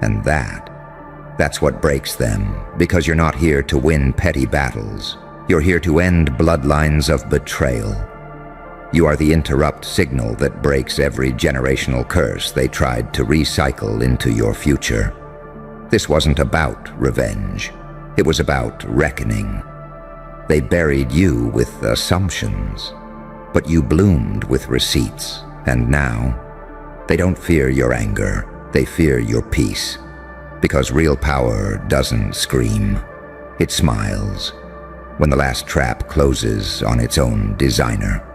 And that's what breaks them, because you're not here to win petty battles. You're here to end bloodlines of betrayal. You are the interrupt signal that breaks every generational curse they tried to recycle into your future. This wasn't about revenge. It was about reckoning. They buried you with assumptions, but you bloomed with receipts, and now they don't fear your anger, they fear your peace. Because real power doesn't scream, it smiles when the last trap closes on its own designer.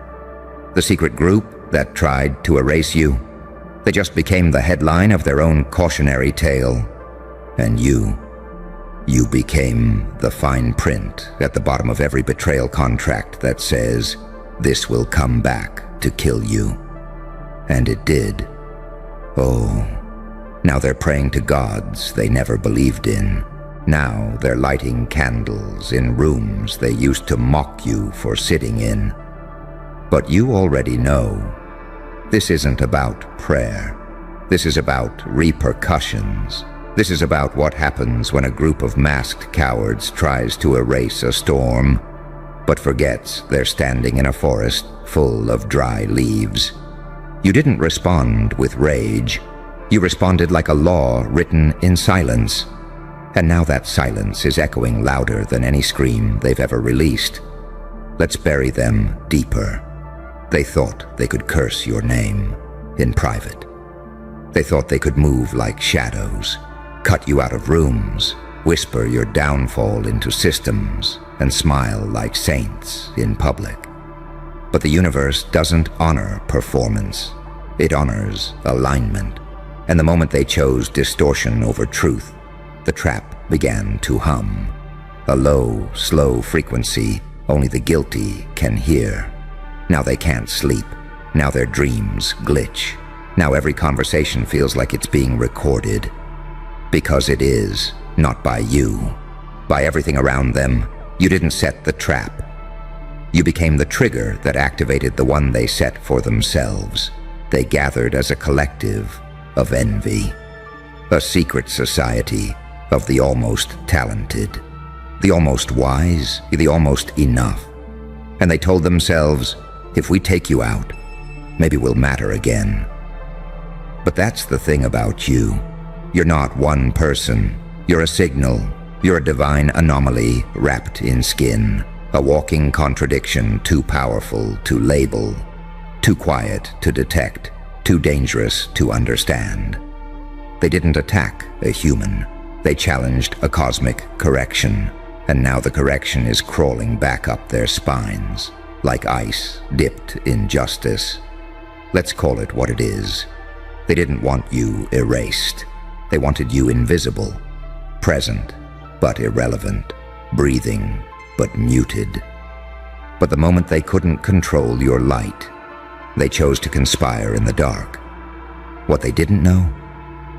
The secret group that tried to erase you, they just became the headline of their own cautionary tale. And you became the fine print at the bottom of every betrayal contract that says, this will come back to kill you. And it did. Oh, now they're praying to gods they never believed in. Now they're lighting candles in rooms they used to mock you for sitting in. But you already know, this isn't about prayer. This is about repercussions. This is about what happens when a group of masked cowards tries to erase a storm, but forgets they're standing in a forest full of dry leaves. You didn't respond with rage. You responded like a law written in silence. And now that silence is echoing louder than any scream they've ever released. Let's bury them deeper. They thought they could curse your name in private. They thought they could move like shadows, cut you out of rooms, whisper your downfall into systems, and smile like saints in public. But the universe doesn't honor performance. It honors alignment. And the moment they chose distortion over truth, the trap began to hum. A low, slow frequency only the guilty can hear. Now they can't sleep. Now their dreams glitch. Now every conversation feels like it's being recorded. Because it is, not by you. By everything around them, you didn't set the trap. You became the trigger that activated the one they set for themselves. They gathered as a collective of envy. A secret society of the almost talented. The almost wise, the almost enough. And they told themselves, if we take you out, maybe we'll matter again. But that's the thing about you. You're not one person. You're a signal. You're a divine anomaly wrapped in skin. A walking contradiction too powerful to label. Too quiet to detect. Too dangerous to understand. They didn't attack a human. They challenged a cosmic correction. And now the correction is crawling back up their spines, like ice dipped in justice. Let's call it what it is. They didn't want you erased. They wanted you invisible, present but irrelevant, breathing but muted. But the moment they couldn't control your light, they chose to conspire in the dark. What they didn't know?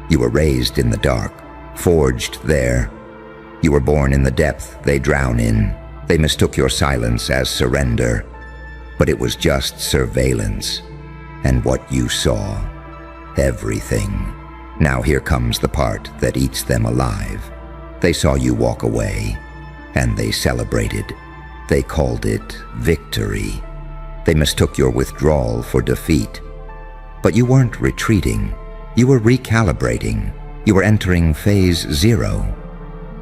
You were raised in the dark, forged there. You were born in the depth they drown in. They mistook your silence as surrender, but it was just surveillance. And what you saw, everything. Now here comes the part that eats them alive. They saw you walk away, and they celebrated. They called it victory. They mistook your withdrawal for defeat. But you weren't retreating. You were recalibrating. You were entering phase 0.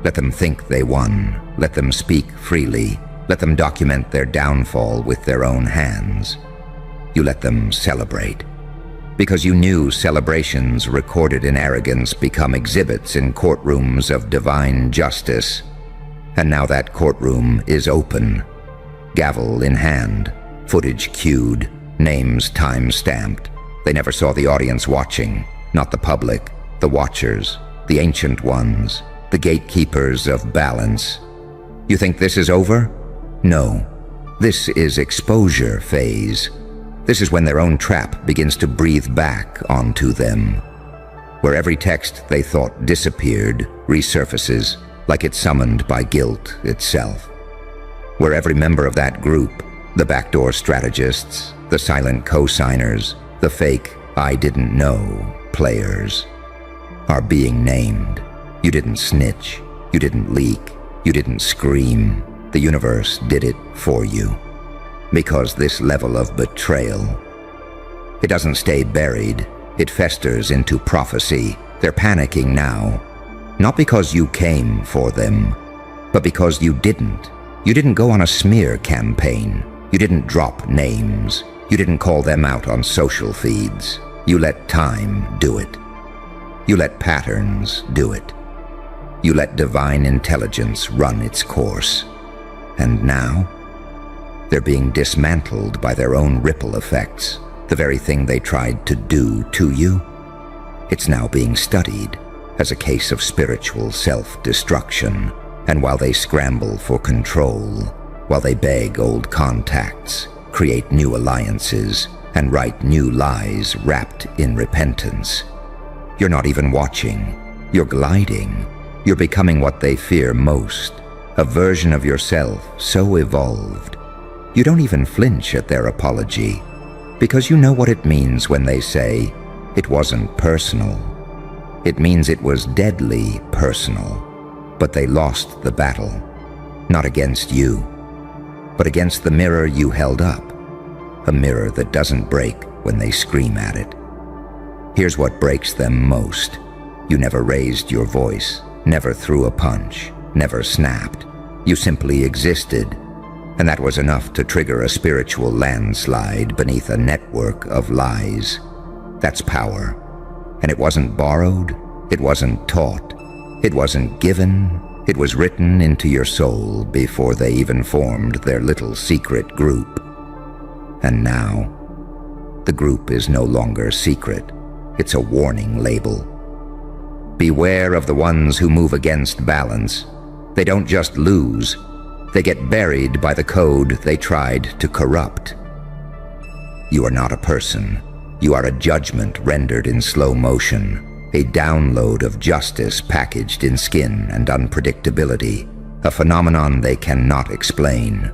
Let them think they won. Let them speak freely. Let them document their downfall with their own hands. You let them celebrate. Because you knew celebrations recorded in arrogance become exhibits in courtrooms of divine justice. And now that courtroom is open. Gavel in hand, footage cued, names time-stamped. They never saw the audience watching, not the public, the watchers, the ancient ones, the gatekeepers of balance. You think this is over? No. This is exposure phase. This is when their own trap begins to breathe back onto them. Where every text they thought disappeared resurfaces like it's summoned by guilt itself. Where every member of that group, the backdoor strategists, the silent co-signers, the fake I didn't know players, are being named. You didn't snitch. You didn't leak. You didn't scream. The universe did it for you. Because this level of betrayal, it doesn't stay buried. It festers into prophecy. They're panicking now. Not because you came for them, but because you didn't. You didn't go on a smear campaign. You didn't drop names. You didn't call them out on social feeds. You let time do it. You let patterns do it. You let divine intelligence run its course. And now, they're being dismantled by their own ripple effects. The very thing they tried to do to you, it's now being studied as a case of spiritual self-destruction. And while they scramble for control, while they beg old contacts, create new alliances, and write new lies wrapped in repentance, you're not even watching. You're gliding. You're becoming what they fear most, a version of yourself so evolved. You don't even flinch at their apology, because you know what it means when they say, it wasn't personal. It means it was deadly personal, but they lost the battle, not against you, but against the mirror you held up, a mirror that doesn't break when they scream at it. Here's what breaks them most. You never raised your voice, never threw a punch, never snapped. You simply existed. And that was enough to trigger a spiritual landslide beneath a network of lies. That's power. And it wasn't borrowed, it wasn't taught, it wasn't given, it was written into your soul before they even formed their little secret group. And now, the group is no longer secret. It's a warning label. Beware of the ones who move against balance. They don't just lose. They get buried by the code they tried to corrupt. You are not a person. You are a judgment rendered in slow motion, a download of justice packaged in skin and unpredictability, a phenomenon they cannot explain.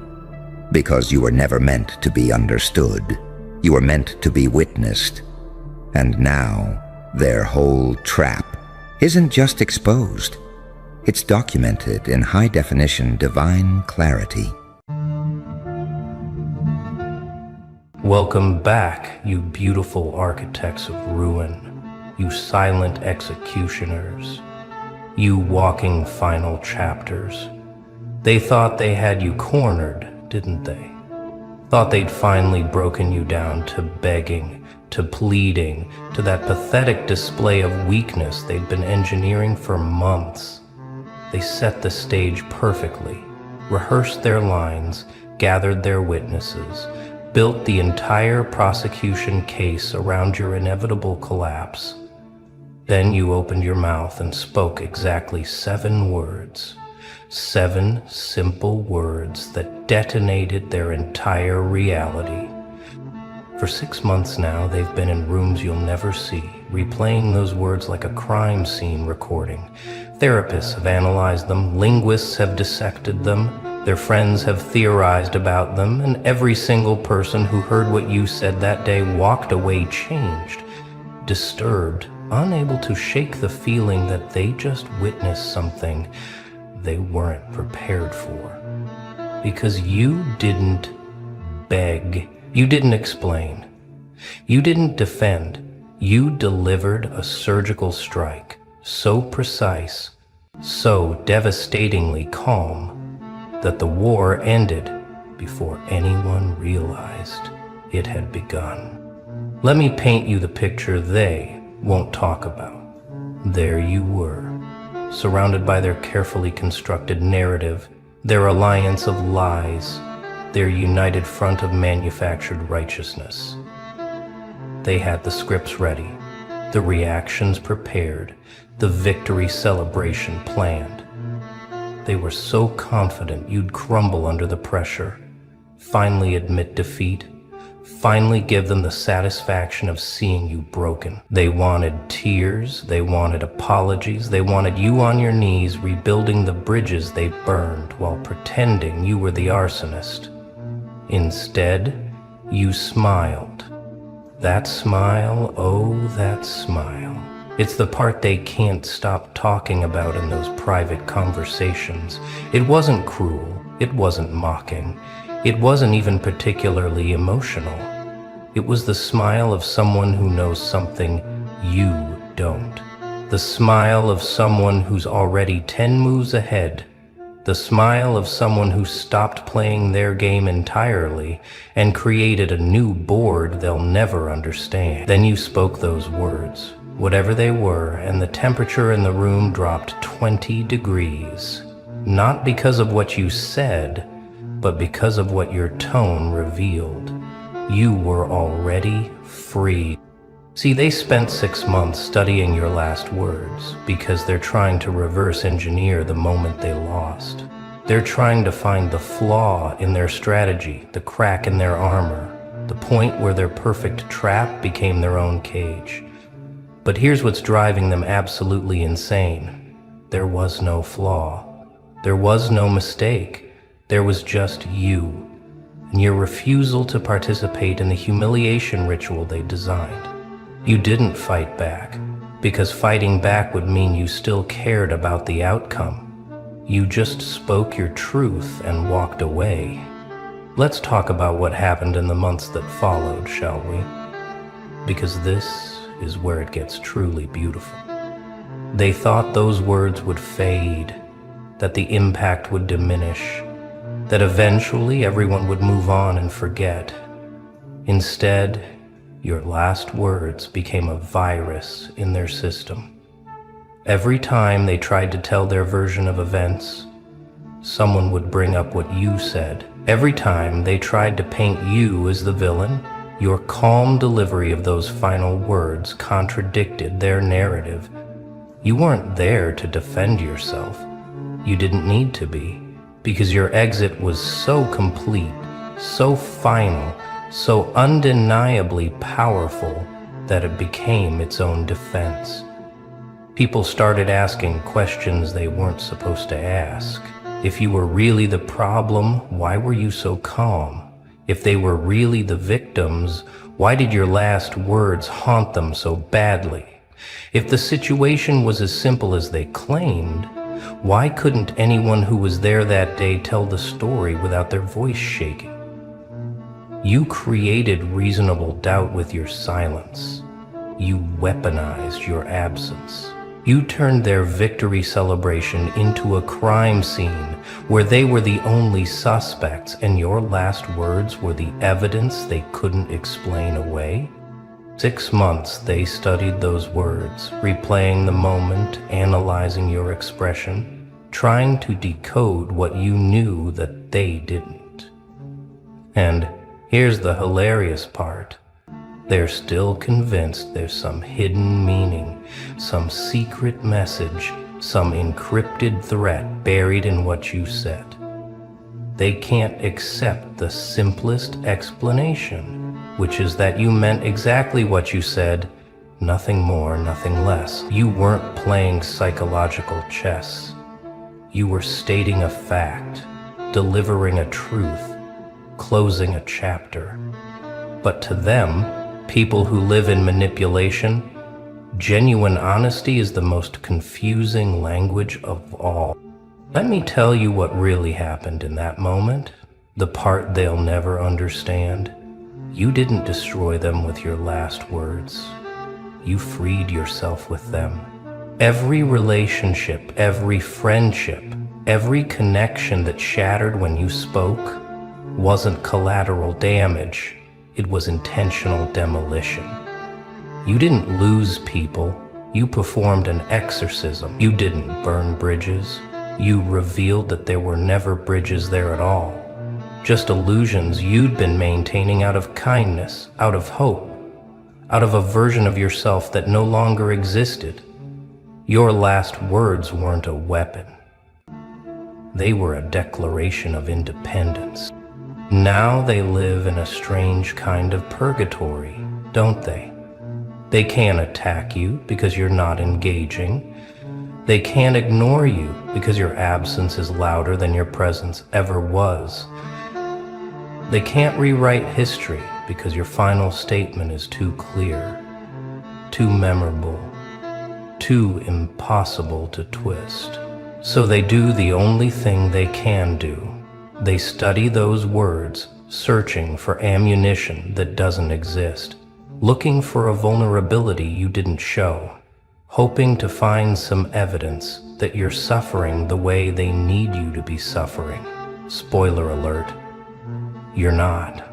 Because you were never meant to be understood. You were meant to be witnessed. And now, their whole trap isn't just exposed. It's documented in high-definition divine clarity. Welcome back, you beautiful architects of ruin, you silent executioners, you walking final chapters. They thought they had you cornered, didn't they? Thought they'd finally broken you down to begging, to pleading, to that pathetic display of weakness they'd been engineering for months. They set the stage perfectly, rehearsed their lines, gathered their witnesses, built the entire prosecution case around your inevitable collapse. Then you opened your mouth and spoke exactly 7 words. 7 simple words that detonated their entire reality. For 6 months now, they've been in rooms you'll never see, replaying those words like a crime scene recording. Therapists have analyzed them, linguists have dissected them, their friends have theorized about them, and every single person who heard what you said that day walked away changed, disturbed, unable to shake the feeling that they just witnessed something they weren't prepared for. Because you didn't beg, you didn't explain, you didn't defend, you delivered a surgical strike, so precise, so devastatingly calm, that the war ended before anyone realized it had begun. Let me paint you the picture they won't talk about. There you were, surrounded by their carefully constructed narrative, their alliance of lies, their united front of manufactured righteousness. They had the scripts ready, the reactions prepared, the victory celebration planned. They were so confident you'd crumble under the pressure, finally admit defeat, finally give them the satisfaction of seeing you broken. They wanted tears, they wanted apologies, they wanted you on your knees rebuilding the bridges they burned while pretending you were the arsonist. Instead, you smiled. That smile, oh, that smile. It's the part they can't stop talking about in those private conversations. It wasn't cruel, it wasn't mocking, it wasn't even particularly emotional. It was the smile of someone who knows something you don't. The smile of someone who's already 10 moves ahead. The smile of someone who stopped playing their game entirely and created a new board they'll never understand. Then you spoke those words, whatever they were, and the temperature in the room dropped 20 degrees. Not because of what you said, but because of what your tone revealed. You were already free. See, they spent 6 months studying your last words because they're trying to reverse engineer the moment they lost. They're trying to find the flaw in their strategy, the crack in their armor, the point where their perfect trap became their own cage. But here's what's driving them absolutely insane. There was no flaw. There was no mistake. There was just you, and your refusal to participate in the humiliation ritual they designed. You didn't fight back, because fighting back would mean you still cared about the outcome. You just spoke your truth and walked away. Let's talk about what happened in the months that followed, shall we? Because this is where it gets truly beautiful. They thought those words would fade, that the impact would diminish, that eventually everyone would move on and forget. Instead, your last words became a virus in their system. Every time they tried to tell their version of events, someone would bring up what you said. Every time they tried to paint you as the villain, your calm delivery of those final words contradicted their narrative. You weren't there to defend yourself. You didn't need to be, because your exit was so complete, so final, so undeniably powerful that it became its own defense. People started asking questions they weren't supposed to ask. If you were really the problem, why were you so calm? If they were really the victims, why did your last words haunt them so badly? If the situation was as simple as they claimed, why couldn't anyone who was there that day tell the story without their voice shaking? You created reasonable doubt with your silence. You weaponized your absence. You turned their victory celebration into a crime scene where they were the only suspects and your last words were the evidence they couldn't explain away. 6 months they studied those words, replaying the moment, analyzing your expression, trying to decode what you knew that they didn't. And here's the hilarious part. They're still convinced there's some hidden meaning, some secret message some encrypted threat buried in what you said. They can't accept the simplest explanation, which is that you meant exactly what you said, nothing more, nothing less. You weren't playing psychological chess. You were stating a fact, delivering a truth, closing a chapter. But to them, people who live in manipulation, genuine honesty is the most confusing language of all. Let me tell you what really happened in that moment, the part they'll never understand. You didn't destroy them with your last words. You freed yourself with them. Every relationship, every friendship, every connection that shattered when you spoke wasn't collateral damage. It was intentional demolition. You didn't lose people. You performed an exorcism. You didn't burn bridges. You revealed that there were never bridges there at all. Just illusions you'd been maintaining out of kindness, out of hope, out of a version of yourself that no longer existed. Your last words weren't a weapon. They were a declaration of independence. Now they live in a strange kind of purgatory, don't they? They can't attack you because you're not engaging. They can't ignore you because your absence is louder than your presence ever was. They can't rewrite history because your final statement is too clear, too memorable, too impossible to twist. So they do the only thing they can do. They study those words, searching for ammunition that doesn't exist, looking for a vulnerability you didn't show, hoping to find some evidence that you're suffering the way they need you to be suffering. Spoiler alert, you're not.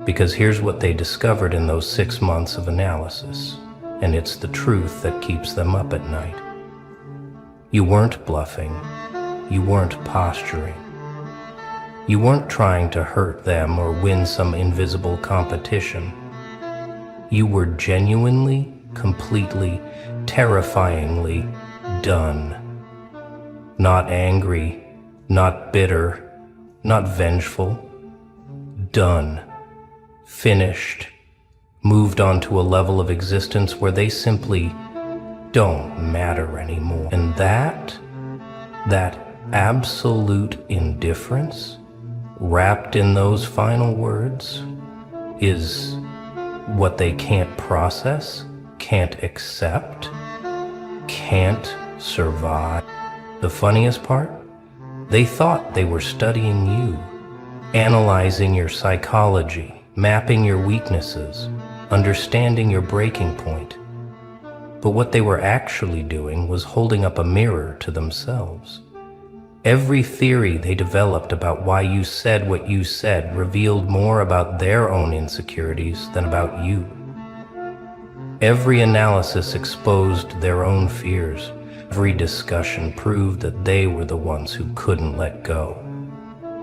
Because here's what they discovered in those 6 months of analysis, and it's the truth that keeps them up at night. You weren't bluffing. You weren't posturing. You weren't trying to hurt them or win some invisible competition. You were genuinely, completely, terrifyingly done. Not angry, not bitter, not vengeful. Done. Finished. Moved on to a level of existence where they simply don't matter anymore. And that absolute indifference, wrapped in those final words, is what they can't process, can't accept, can't survive. The funniest part? They thought they were studying you, analyzing your psychology, mapping your weaknesses, understanding your breaking point. But what they were actually doing was holding up a mirror to themselves. Every theory they developed about why you said what you said revealed more about their own insecurities than about you. Every analysis exposed their own fears. Every discussion proved that they were the ones who couldn't let go,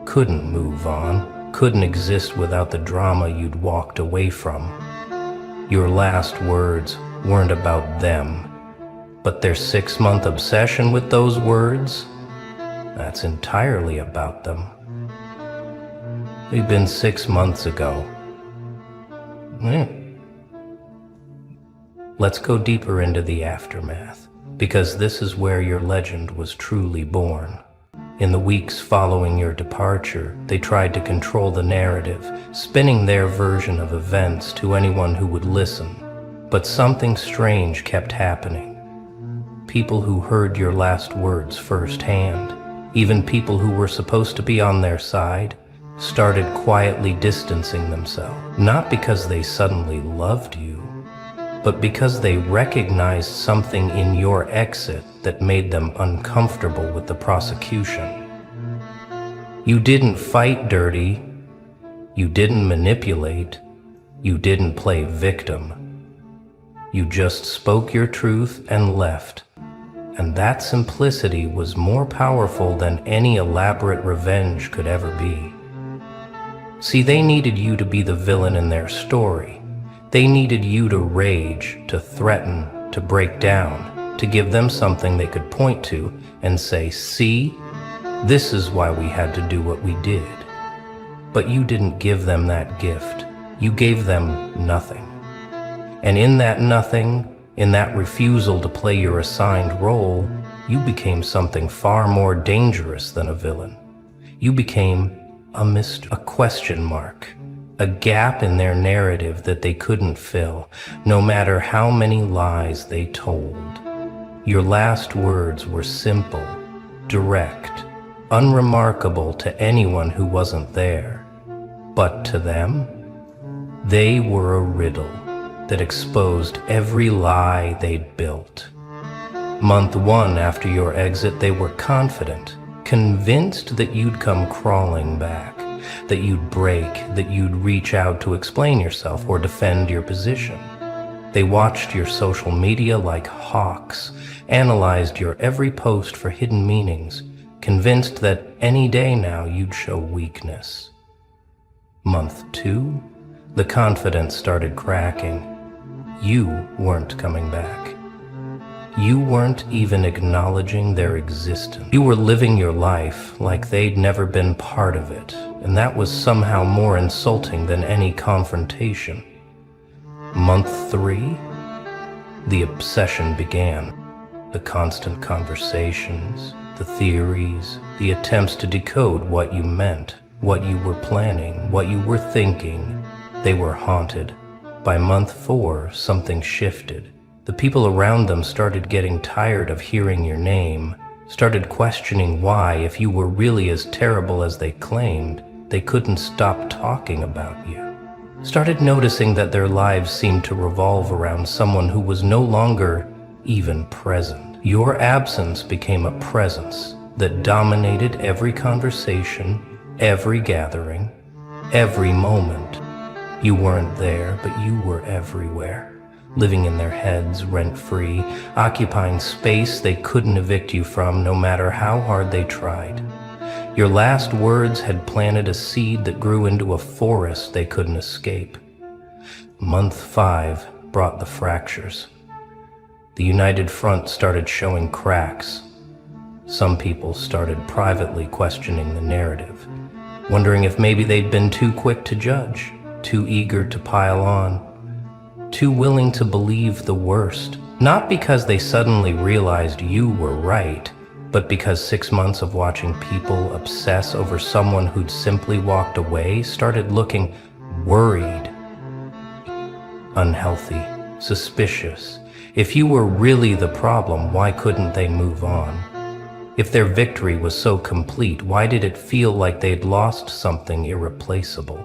couldn't move on, couldn't exist without the drama you'd walked away from. Your last words weren't about them, but their 6-month obsession with those words, that's entirely about them. They've been 6 months ago. Let's go deeper into the aftermath, because this is where your legend was truly born. In the weeks following your departure, they tried to control the narrative, spinning their version of events to anyone who would listen. But something strange kept happening. People who heard your last words firsthand, even people who were supposed to be on their side, started quietly distancing themselves. Not because they suddenly loved you, but because they recognized something in your exit that made them uncomfortable with the prosecution. You didn't fight dirty. You didn't manipulate. You didn't play victim. You just spoke your truth and left. And that simplicity was more powerful than any elaborate revenge could ever be. See, they needed you to be the villain in their story. They needed you to rage, to threaten, to break down. to give them something they could point to and say, "See, this is why we had to do what we did." But you didn't give them that gift. You gave them nothing. And in that nothing, in that refusal to play your assigned role, you became something far more dangerous than a villain. You became a question mark, a gap in their narrative that they couldn't fill, no matter how many lies they told. Your last words were simple, direct, unremarkable to anyone who wasn't there. But to them, they were a riddle that exposed every lie they'd built. Month 1 after your exit, they were confident, convinced that you'd come crawling back, that you'd break, that you'd reach out to explain yourself or defend your position. They watched your social media like hawks, analyzed your every post for hidden meanings, convinced that any day now you'd show weakness. Month 2, the confidence started cracking. You weren't coming back. You weren't even acknowledging their existence. You were living your life like they'd never been part of it, and that was somehow more insulting than any confrontation. Month 3, the obsession began. The constant conversations, the theories, the attempts to decode what you meant, what you were planning, what you were thinking. They were haunted. By month 4, something shifted. The people around them started getting tired of hearing your name, started questioning why, if you were really as terrible as they claimed, they couldn't stop talking about you. Started noticing that their lives seemed to revolve around someone who was no longer even present. Your absence became a presence that dominated every conversation, every gathering, every moment. You weren't there, but you were everywhere, living in their heads rent-free, occupying space they couldn't evict you from no matter how hard they tried. Your last words had planted a seed that grew into a forest they couldn't escape. Month 5 brought the fractures. The united front started showing cracks. Some people started privately questioning the narrative, wondering if maybe they'd been too quick to judge, too eager to pile on, too willing to believe the worst. Not because they suddenly realized you were right, but because 6 months of watching people obsess over someone who'd simply walked away started looking worried, unhealthy, suspicious. If you were really the problem, why couldn't they move on? If their victory was so complete, why did it feel like they'd lost something irreplaceable?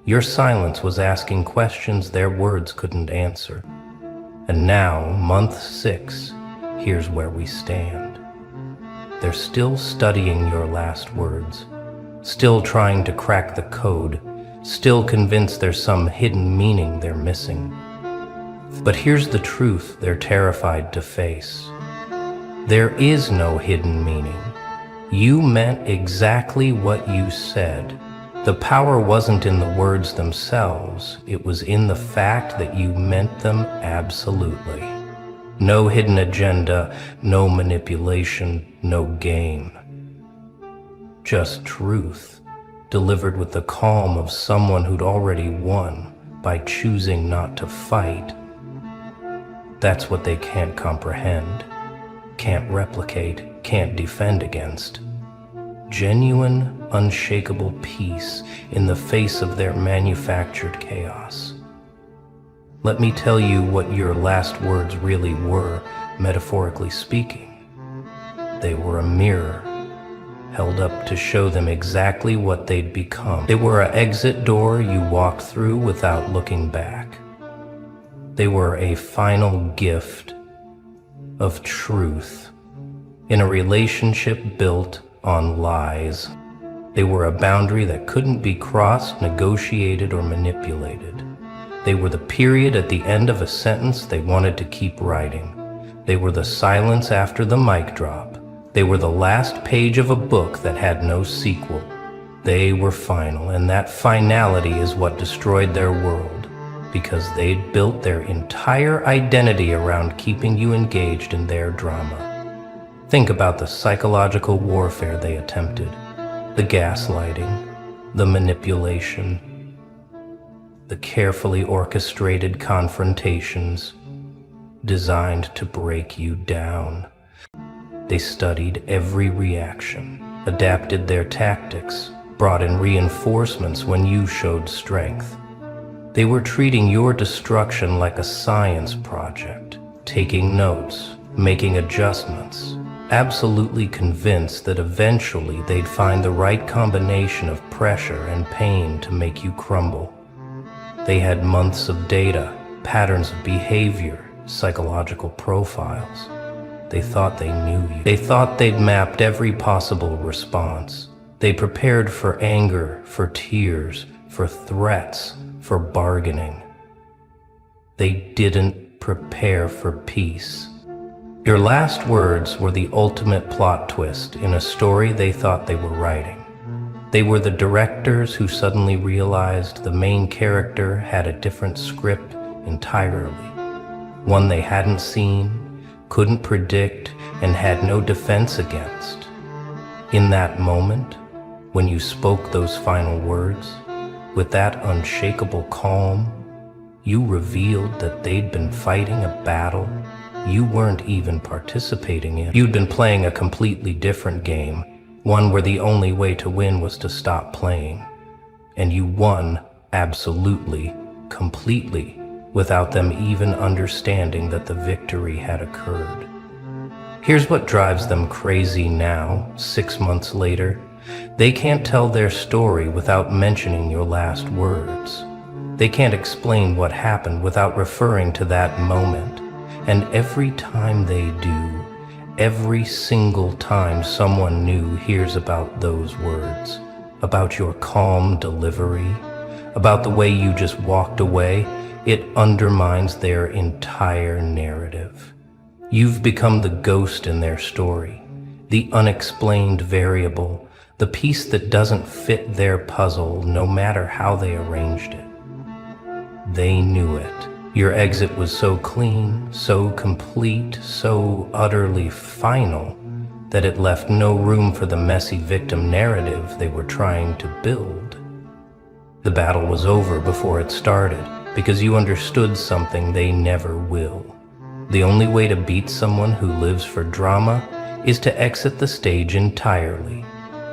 Your silence was asking questions their words couldn't answer. And now, month 6, here's where we stand. They're still studying your last words, still trying to crack the code, still convinced there's some hidden meaning they're missing. But here's the truth they're terrified to face. There is no hidden meaning. You meant exactly what you said. The power wasn't in the words themselves, it was in the fact that you meant them absolutely. No hidden agenda, no manipulation, no game. Just truth, delivered with the calm of someone who'd already won by choosing not to fight. That's what they can't comprehend, can't replicate, can't defend against. Genuine, unshakable peace in the face of their manufactured chaos. Let me tell you what your last words really were, metaphorically speaking. They were a mirror, held up to show them exactly what they'd become. They were an exit door you walked through without looking back. They were a final gift of truth in a relationship built on lies. They were a boundary that couldn't be crossed, negotiated, or manipulated. They were the period at the end of a sentence they wanted to keep writing. They were the silence after the mic drop. They were the last page of a book that had no sequel. They were final, and that finality is what destroyed their world. because they'd built their entire identity around keeping you engaged in their drama. Think about the psychological warfare they attempted, the gaslighting, the manipulation, the carefully orchestrated confrontations designed to break you down. They studied every reaction, adapted their tactics, brought in reinforcements when you showed strength. They were treating your destruction like a science project, taking notes, making adjustments, absolutely convinced that eventually they'd find the right combination of pressure and pain to make you crumble. They had months of data, patterns of behavior, psychological profiles. They thought they knew you. They thought they'd mapped every possible response. They prepared for anger, for tears, for threats, for bargaining. They didn't prepare for peace. Your last words were the ultimate plot twist in a story they thought they were writing. They were the directors who suddenly realized the main character had a different script entirely. One they hadn't seen, couldn't predict, and had no defense against. In that moment, when you spoke those final words, with that unshakable calm, you revealed that they'd been fighting a battle you weren't even participating in. You'd been playing a completely different game, one where the only way to win was to stop playing. And you won absolutely, completely, without them even understanding that the victory had occurred. Here's what drives them crazy now, 6 months later. They can't tell their story without mentioning your last words. They can't explain what happened without referring to that moment. And every time they do, every single time someone new hears about those words, about your calm delivery, about the way you just walked away, it undermines their entire narrative. You've become the ghost in their story, the unexplained variable, the piece that doesn't fit their puzzle no matter how they arranged it. They knew it. Your exit was so clean, so complete, so utterly final, that it left no room for the messy victim narrative they were trying to build. The battle was over before it started, because you understood something they never will. The only way to beat someone who lives for drama is to exit the stage entirely,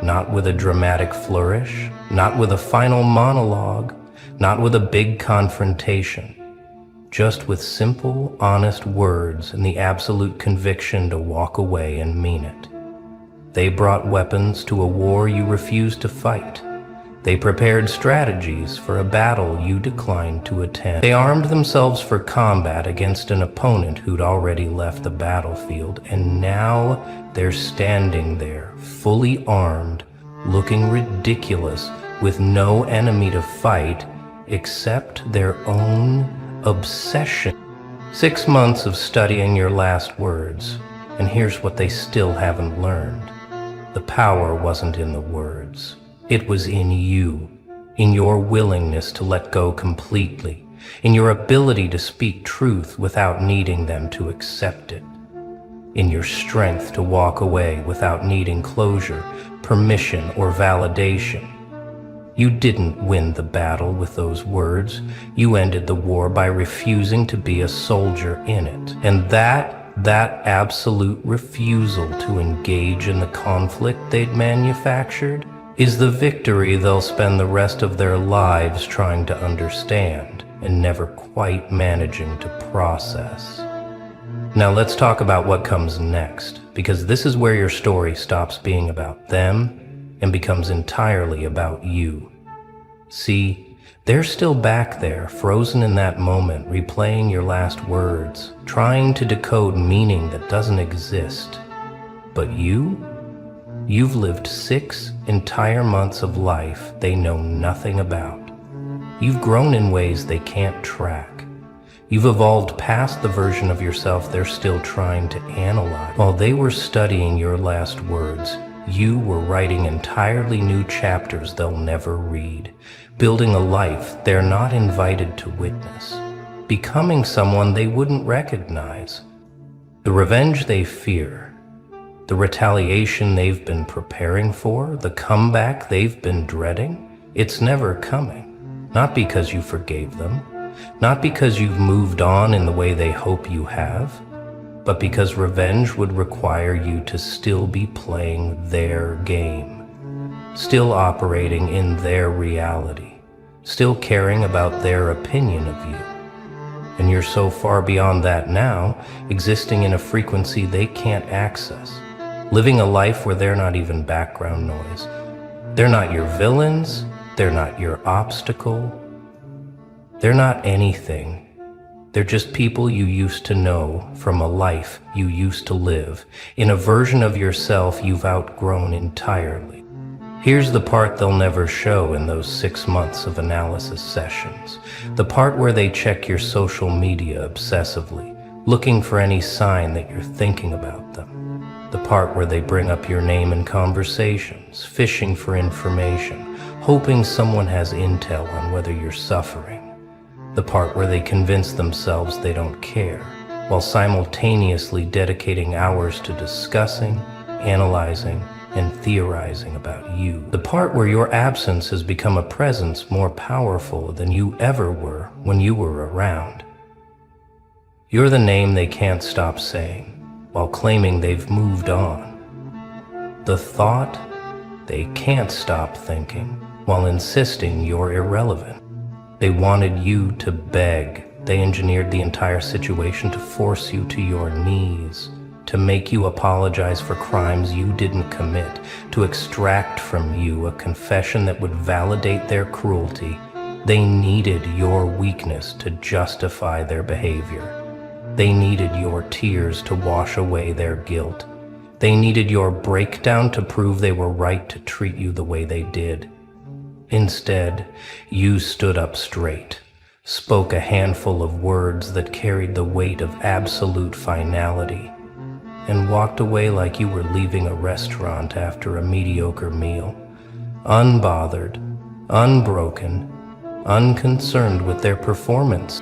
not with a dramatic flourish, not with a final monologue, not with a big confrontation. Just with simple, honest words and the absolute conviction to walk away and mean it. They brought weapons to a war you refused to fight. They prepared strategies for a battle you declined to attend. They armed themselves for combat against an opponent who'd already left the battlefield, and now they're standing there, fully armed, looking ridiculous, with no enemy to fight except their own obsession. 6 months of studying your last words, and here's what they still haven't learned. The power wasn't in the words. It was in you, in your willingness to let go completely, in your ability to speak truth without needing them to accept it, in your strength to walk away without needing closure, permission, or validation. You didn't win the battle with those words. You ended the war by refusing to be a soldier in it. And that absolute refusal to engage in the conflict they'd manufactured is the victory they'll spend the rest of their lives trying to understand and never quite managing to process. Now let's talk about what comes next, because this is where your story stops being about them and becomes entirely about you. See, they're still back there, frozen in that moment, replaying your last words, trying to decode meaning that doesn't exist. But you've lived 6 entire months of life they know nothing about. You've grown in ways they can't track. You've evolved past the version of yourself they're still trying to analyze. While they were studying your last words, You were writing entirely new chapters they'll never read, building a life they're not invited to witness, becoming someone they wouldn't recognize. The revenge they fear, the retaliation they've been preparing for, the comeback they've been dreading, it's never coming. Not because you forgave them, not because you've moved on in the way they hope you have, but because revenge would require you to still be playing their game, still operating in their reality, still caring about their opinion of you. And you're so far beyond that now, existing in a frequency they can't access, living a life where they're not even background noise. They're not your villains, they're not your obstacle, they're not anything. They're just people you used to know from a life you used to live, in a version of yourself you've outgrown entirely. Here's the part they'll never show in those 6 months of analysis sessions, the part where they check your social media obsessively, looking for any sign that you're thinking about them. The part where they bring up your name in conversations, fishing for information, hoping someone has intel on whether you're suffering. The part where they convince themselves they don't care, while simultaneously dedicating hours to discussing, analyzing, and theorizing about you. The part where your absence has become a presence more powerful than you ever were when you were around. You're the name they can't stop saying, while claiming they've moved on. The thought they can't stop thinking, while insisting you're irrelevant. They wanted you to beg. They engineered the entire situation to force you to your knees, to make you apologize for crimes you didn't commit, to extract from you a confession that would validate their cruelty. They needed your weakness to justify their behavior. They needed your tears to wash away their guilt. They needed your breakdown to prove they were right to treat you the way they did. Instead, you stood up straight, spoke a handful of words that carried the weight of absolute finality, and walked away like you were leaving a restaurant after a mediocre meal, unbothered, unbroken, unconcerned with their performance.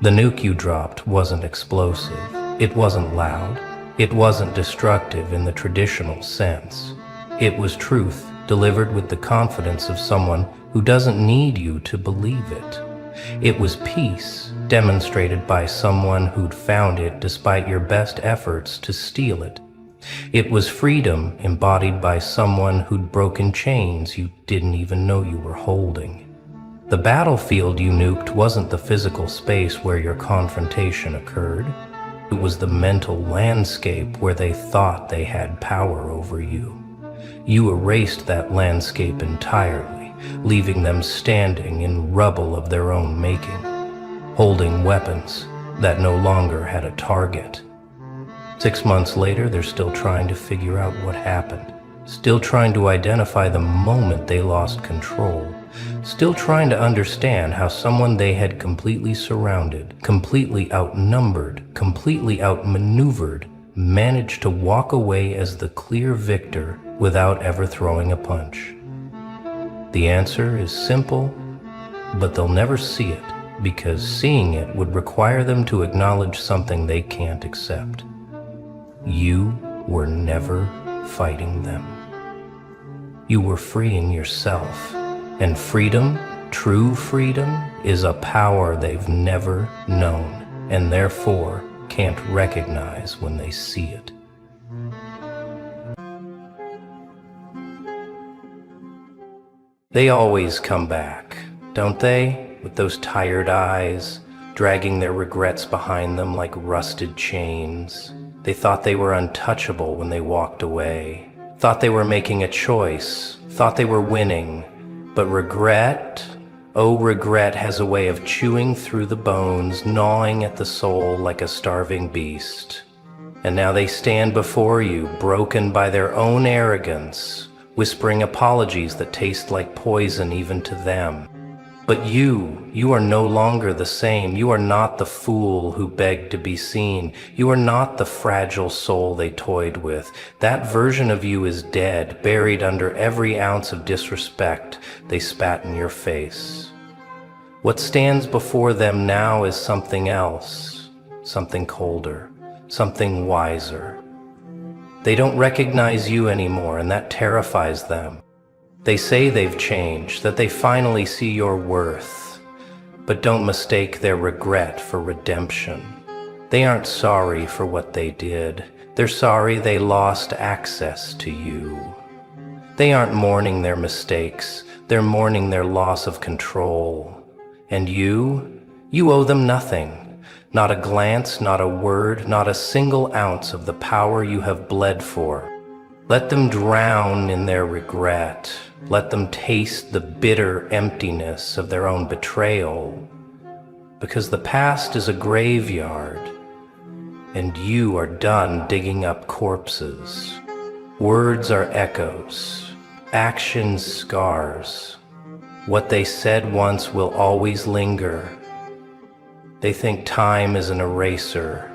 The nuke you dropped wasn't explosive, it wasn't loud, it wasn't destructive in the traditional sense. It was truth, delivered with the confidence of someone who doesn't need you to believe it. It was peace, demonstrated by someone who'd found it despite your best efforts to steal it. It was freedom, embodied by someone who'd broken chains you didn't even know you were holding. The battlefield you nuked wasn't the physical space where your confrontation occurred. It was the mental landscape where they thought they had power over you. You erased that landscape entirely, leaving them standing in rubble of their own making, holding weapons that no longer had a target. 6 months later, they're still trying to figure out what happened, still trying to identify the moment they lost control, still trying to understand how someone they had completely surrounded, completely outnumbered, completely outmaneuvered, managed to walk away as the clear victor without ever throwing a punch. The answer is simple, but they'll never see it, because seeing it would require them to acknowledge something they can't accept. You were never fighting them. You were freeing yourself, and freedom, true freedom, is a power they've never known, and therefore can't recognize when they see it. They always come back, don't they? With those tired eyes, dragging their regrets behind them like rusted chains. They thought they were untouchable when they walked away, thought they were making a choice, thought they were winning. But regret, oh regret, has a way of chewing through the bones, gnawing at the soul like a starving beast. And now they stand before you, broken by their own arrogance, whispering apologies that taste like poison even to them. But you are no longer the same. You are not the fool who begged to be seen. You are not the fragile soul they toyed with. That version of you is dead, buried under every ounce of disrespect they spat in your face. What stands before them now is something else, something colder, something wiser. They don't recognize you anymore, and that terrifies them. They say they've changed, that they finally see your worth, but don't mistake their regret for redemption. They aren't sorry for what they did. They're sorry they lost access to you. They aren't mourning their mistakes. They're mourning their loss of control. And you owe them nothing. Not a glance, not a word, not a single ounce of the power you have bled for. Let them drown in their regret. Let them taste the bitter emptiness of their own betrayal. Because the past is a graveyard, and you are done digging up corpses. Words are echoes, actions scars. What they said once will always linger. They think time is an eraser,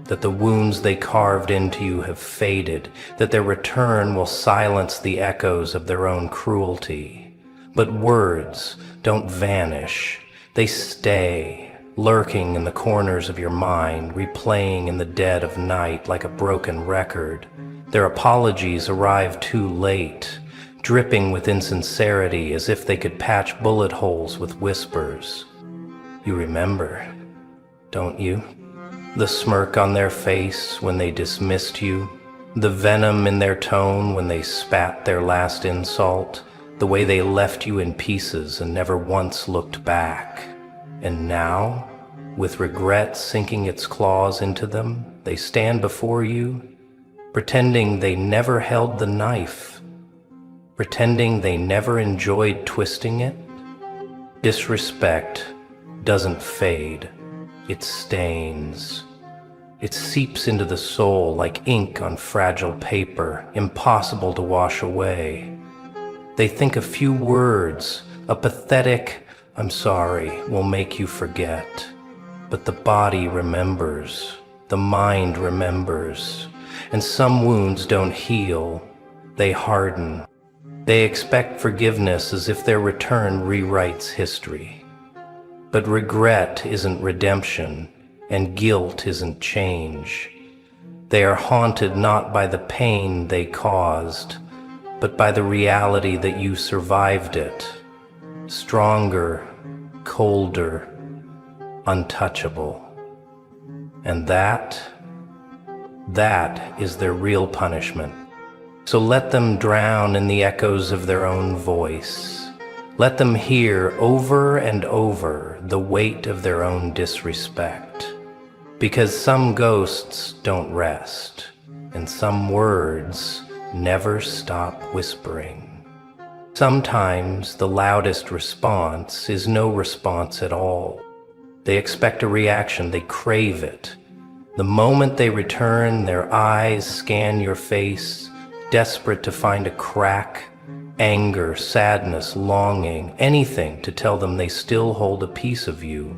that the wounds they carved into you have faded, that their return will silence the echoes of their own cruelty. But words don't vanish. They stay, lurking in the corners of your mind, replaying in the dead of night like a broken record. Their apologies arrive too late, dripping with insincerity as if they could patch bullet holes with whispers. You remember, don't you? The smirk on their face when they dismissed you, the venom in their tone when they spat their last insult, the way they left you in pieces and never once looked back. And now, with regret sinking its claws into them, they stand before you, pretending they never held the knife, pretending they never enjoyed twisting it. Disrespect doesn't fade. It stains. It seeps into the soul like ink on fragile paper, impossible to wash away. They think a few words, a pathetic "I'm sorry," will make you forget. But the body remembers, the mind remembers, and some wounds don't heal, they harden. They expect forgiveness as if their return rewrites history. But regret isn't redemption, and guilt isn't change. They are haunted not by the pain they caused, but by the reality that you survived it. Stronger, colder, untouchable. And that is their real punishment. So let them drown in the echoes of their own voice. Let them hear over and over the weight of their own disrespect. Because some ghosts don't rest, and some words never stop whispering. Sometimes the loudest response is no response at all. They expect a reaction, they crave it. The moment they return, their eyes scan your face, desperate to find a crack. Anger, sadness, longing, anything to tell them they still hold a piece of you.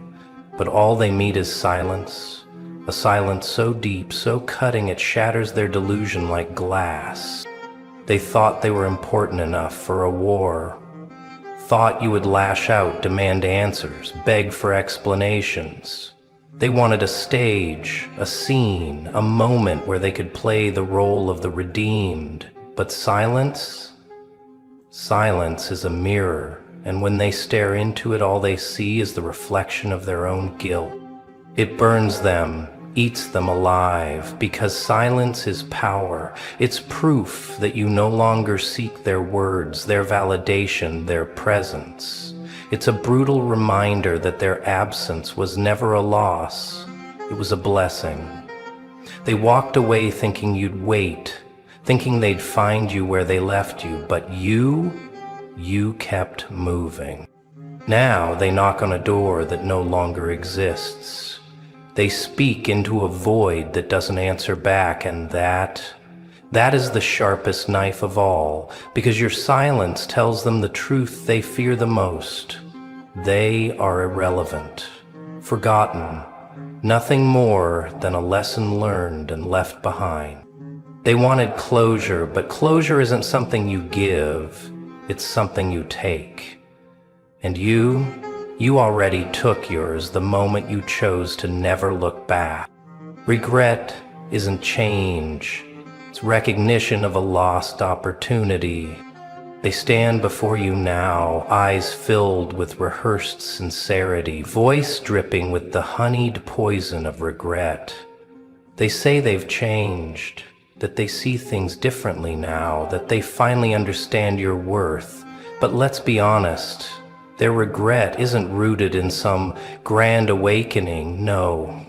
But all they meet is silence, a silence so deep, so cutting it shatters their delusion like glass. They thought they were important enough for a war, thought you would lash out, demand answers, beg for explanations. They wanted a stage, a scene, a moment where they could play the role of the redeemed. But silence is a mirror, and when they stare into it, all they see is the reflection of their own guilt. It burns them, eats them alive, because silence is power. It's proof that you no longer seek their words, their validation, their presence. It's a brutal reminder that their absence was never a loss. It was a blessing. They walked away thinking you'd wait, thinking they'd find you where they left you, but you kept moving. Now they knock on a door that no longer exists. They speak into a void that doesn't answer back, and that is the sharpest knife of all, because your silence tells them the truth they fear the most. They are irrelevant, forgotten, nothing more than a lesson learned and left behind. They wanted closure, but closure isn't something you give, it's something you take. And you already took yours the moment you chose to never look back. Regret isn't change, it's recognition of a lost opportunity. They stand before you now, eyes filled with rehearsed sincerity, voice dripping with the honeyed poison of regret. They say they've changed, that they see things differently now, that they finally understand your worth. But let's be honest, their regret isn't rooted in some grand awakening, no.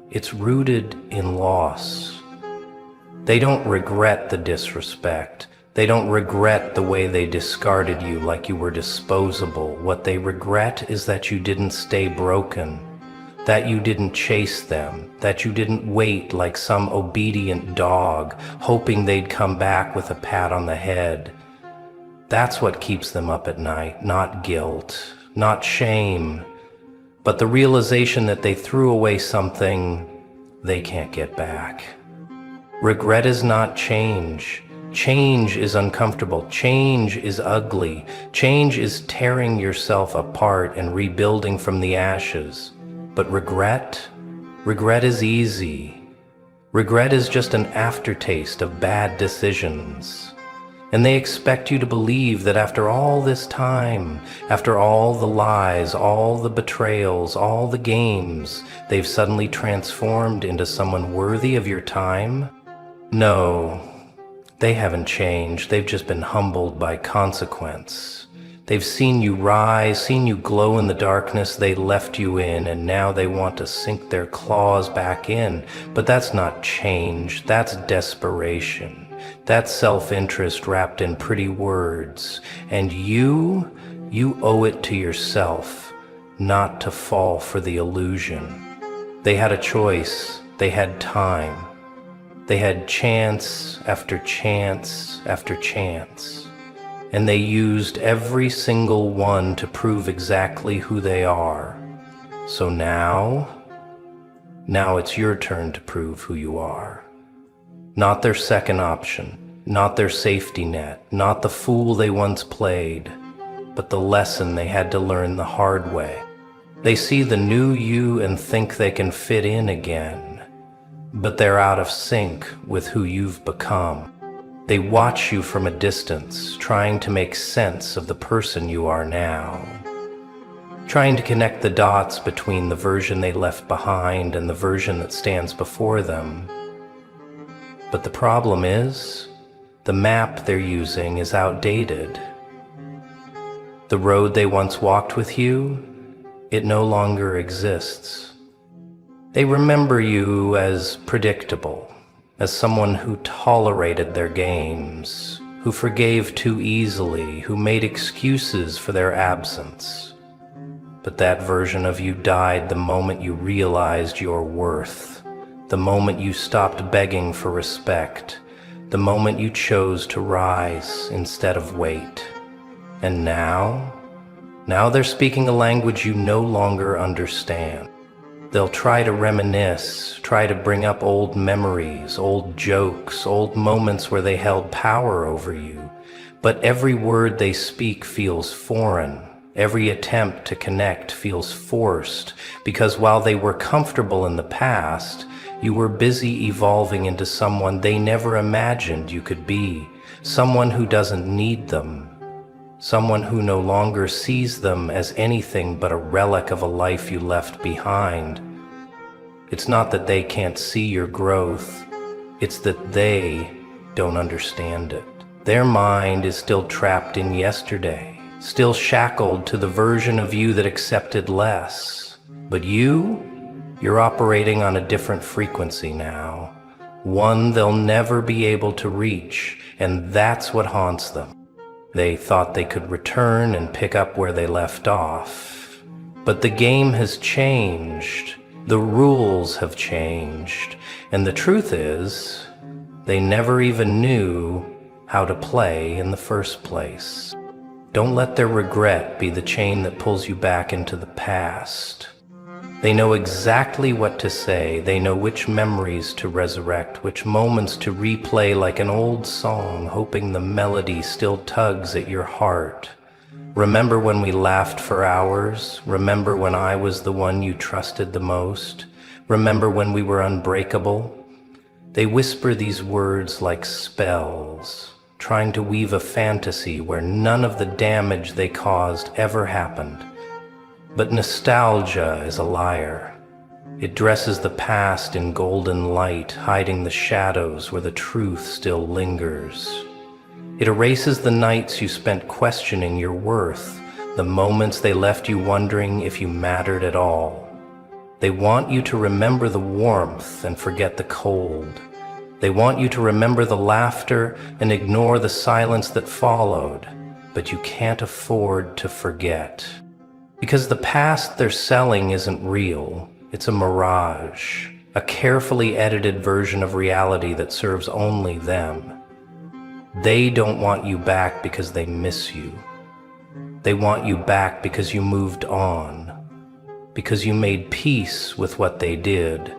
It's rooted in loss. They don't regret the disrespect. They don't regret the way they discarded you like you were disposable. What they regret is that you didn't stay broken, that you didn't chase them, that you didn't wait like some obedient dog, hoping they'd come back with a pat on the head. That's what keeps them up at night, not guilt, not shame, but the realization that they threw away something they can't get back. Regret is not change. Change is uncomfortable. Change is ugly. Change is tearing yourself apart and rebuilding from the ashes. But regret is easy. Regret is just an aftertaste of bad decisions. And they expect you to believe that after all this time, after all the lies, all the betrayals, all the games, they've suddenly transformed into someone worthy of your time? No, they haven't changed. They've just been humbled by consequence. They've seen you rise, seen you glow in the darkness they left you in, and now they want to sink their claws back in. But that's not change, that's desperation. That's self-interest wrapped in pretty words. And you owe it to yourself not to fall for the illusion. They had a choice, they had time. They had chance after chance after chance. And they used every single one to prove exactly who they are. So now it's your turn to prove who you are. Not their second option, not their safety net, not the fool they once played, but the lesson they had to learn the hard way. They see the new you and think they can fit in again, but they're out of sync with who you've become. They watch you from a distance, trying to make sense of the person you are now, trying to connect the dots between the version they left behind and the version that stands before them. But the problem is, the map they're using is outdated. The road they once walked with you, it no longer exists. They remember you as predictable, as someone who tolerated their games, who forgave too easily, who made excuses for their absence. But that version of you died the moment you realized your worth, the moment you stopped begging for respect, the moment you chose to rise instead of wait. And now they're speaking a language you no longer understand. They'll try to reminisce, try to bring up old memories, old jokes, old moments where they held power over you. But every word they speak feels foreign. Every attempt to connect feels forced, because while they were comfortable in the past, you were busy evolving into someone they never imagined you could be, someone who doesn't need them, someone who no longer sees them as anything but a relic of a life you left behind. It's not that they can't see your growth, it's that they don't understand it. Their mind is still trapped in yesterday, still shackled to the version of you that accepted less. But you're operating on a different frequency now, one they'll never be able to reach, and that's what haunts them. They thought they could return and pick up where they left off. But the game has changed, the rules have changed, and the truth is, they never even knew how to play in the first place. Don't let their regret be the chain that pulls you back into the past. They know exactly what to say. They know which memories to resurrect, which moments to replay like an old song, hoping the melody still tugs at your heart. Remember when we laughed for hours? Remember when I was the one you trusted the most? Remember when we were unbreakable? They whisper these words like spells, trying to weave a fantasy where none of the damage they caused ever happened. But nostalgia is a liar. It dresses the past in golden light, hiding the shadows where the truth still lingers. It erases the nights you spent questioning your worth, the moments they left you wondering if you mattered at all. They want you to remember the warmth and forget the cold. They want you to remember the laughter and ignore the silence that followed, but you can't afford to forget. Because the past they're selling isn't real, it's a mirage, a carefully edited version of reality that serves only them. They don't want you back because they miss you. They want you back because you moved on, because you made peace with what they did,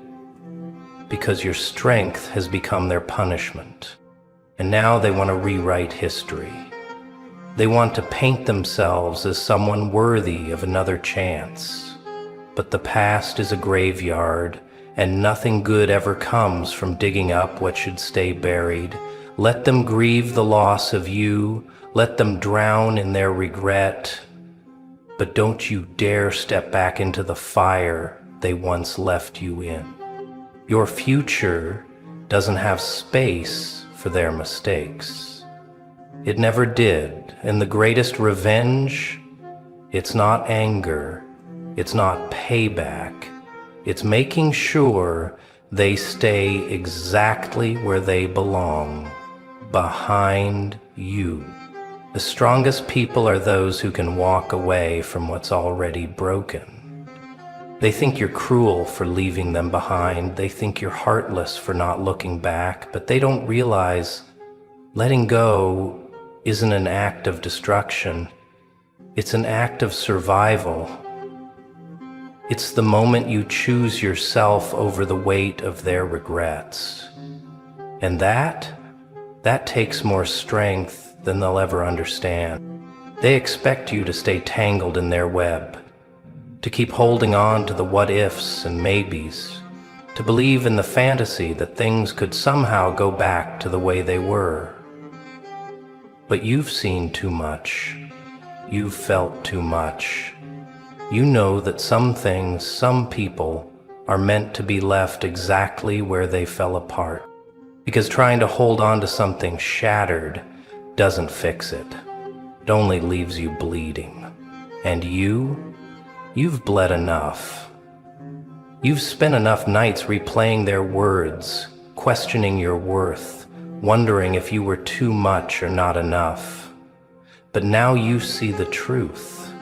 because your strength has become their punishment. And now they want to rewrite history. They want to paint themselves as someone worthy of another chance. But the past is a graveyard, and nothing good ever comes from digging up what should stay buried. Let them grieve the loss of you. Let them drown in their regret. But don't you dare step back into the fire they once left you in. Your future doesn't have space for their mistakes. It never did, and the greatest revenge, it's not anger, it's not payback, it's making sure they stay exactly where they belong, behind you. The strongest people are those who can walk away from what's already broken. They think you're cruel for leaving them behind, they think you're heartless for not looking back, but they don't realize letting go isn't an act of destruction, it's an act of survival. It's the moment you choose yourself over the weight of their regrets. And that takes more strength than they'll ever understand. They expect you to stay tangled in their web, to keep holding on to the what-ifs and maybes, to believe in the fantasy that things could somehow go back to the way they were. But you've seen too much. You've felt too much. You know that some things, some people, are meant to be left exactly where they fell apart. Because trying to hold on to something shattered doesn't fix it. It only leaves you bleeding. And you've bled enough. You've spent enough nights replaying their words, questioning your worth, wondering if you were too much or not enough. But now you see the truth.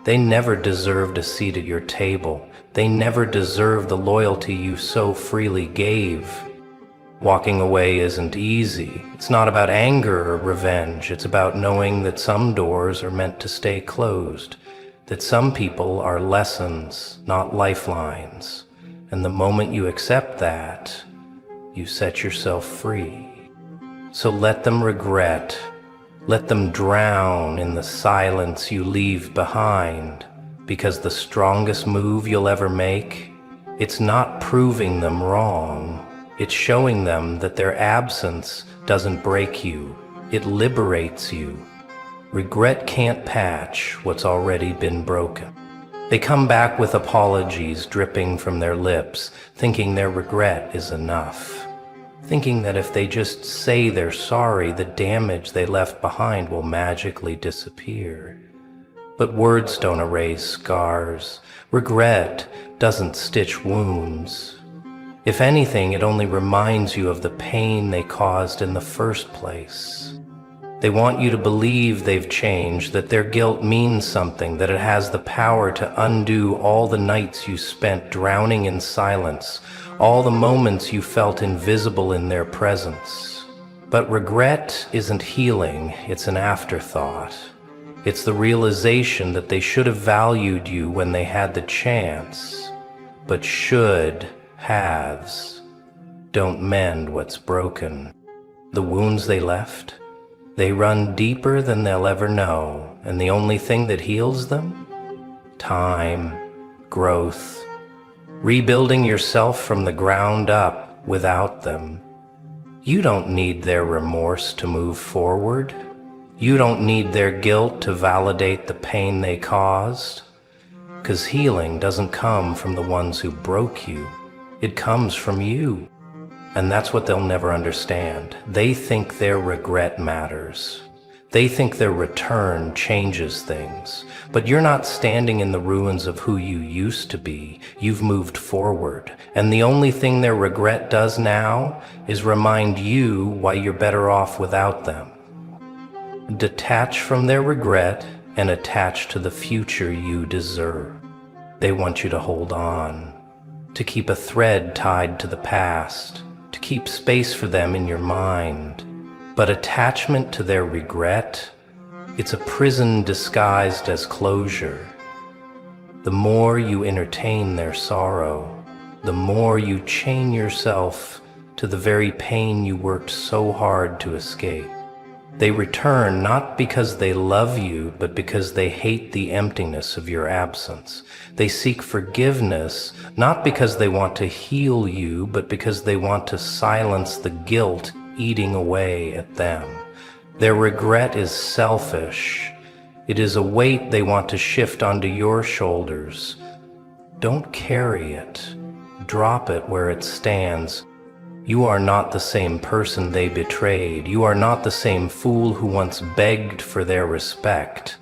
They never deserved a seat at your table. They never deserved the loyalty you so freely gave. Walking away isn't easy. It's not about anger or revenge. It's about knowing that some doors are meant to stay closed, that some people are lessons, not lifelines. And the moment you accept that, you set yourself free. So let them regret, let them drown in the silence you leave behind, because the strongest move you'll ever make, it's not proving them wrong, it's showing them that their absence doesn't break you, it liberates you. Regret can't patch what's already been broken. They come back with apologies dripping from their lips, thinking their regret is enough. Thinking that if they just say they're sorry, the damage they left behind will magically disappear. But words don't erase scars. Regret doesn't stitch wounds. If anything, it only reminds you of the pain they caused in the first place. They want you to believe they've changed, that their guilt means something, that it has the power to undo all the nights you spent drowning in silence, all the moments you felt invisible in their presence. But regret isn't healing, it's an afterthought. It's the realization that they should have valued you when they had the chance, but should haves don't mend what's broken. The wounds they left, they run deeper than they'll ever know, and the only thing that heals them? Time, growth, rebuilding yourself from the ground up without them. You don't need their remorse to move forward. You don't need their guilt to validate the pain they caused. 'Cause healing doesn't come from the ones who broke you. It comes from you. And that's what they'll never understand. They think their regret matters. They think their return changes things. But you're not standing in the ruins of who you used to be. You've moved forward. And the only thing their regret does now is remind you why you're better off without them. Detach from their regret and attach to the future you deserve. They want you to hold on, to keep a thread tied to the past, to keep space for them in your mind. But attachment to their regret, it's a prison disguised as closure. The more you entertain their sorrow, the more you chain yourself to the very pain you worked so hard to escape. They return not because they love you, but because they hate the emptiness of your absence. They seek forgiveness, not because they want to heal you, but because they want to silence the guilt eating away at them. Their regret is selfish. It is a weight they want to shift onto your shoulders. Don't carry it. Drop it where it stands. You are not the same person they betrayed. You are not the same fool who once begged for their respect.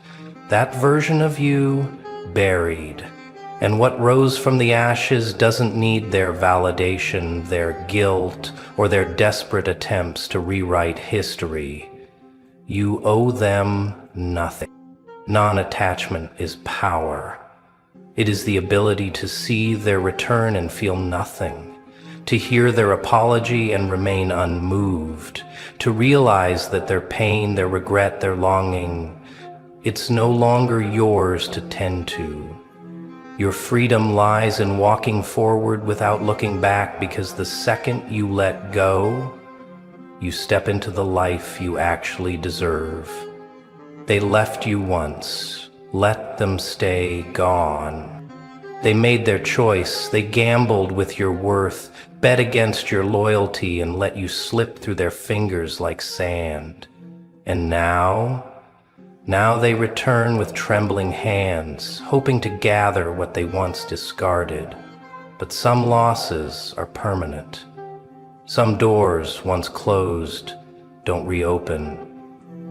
That version of you, buried. And what rose from the ashes doesn't need their validation, their guilt, or their desperate attempts to rewrite history. You owe them nothing. Non-attachment is power. It is the ability to see their return and feel nothing. To hear their apology and remain unmoved, to realize that their pain, their regret, their longing, it's no longer yours to tend to. Your freedom lies in walking forward without looking back, because the second you let go, you step into the life you actually deserve. They left you once. Let them stay gone. They made their choice. They gambled with your worth, bet against your loyalty, and let you slip through their fingers like sand. And now they return with trembling hands, hoping to gather what they once discarded. But some losses are permanent. Some doors once closed don't reopen.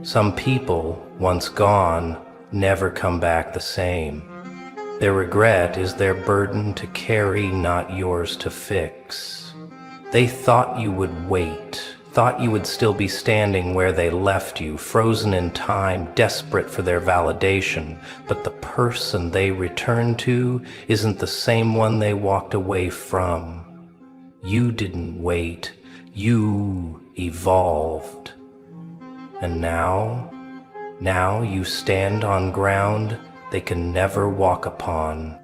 Some people once gone never come back the same. Their regret is their burden to carry, not yours to fix. They thought you would wait, thought you would still be standing where they left you, frozen in time, desperate for their validation. But the person they returned to isn't the same one they walked away from. You didn't wait, you evolved. And now you stand on ground they can never walk upon.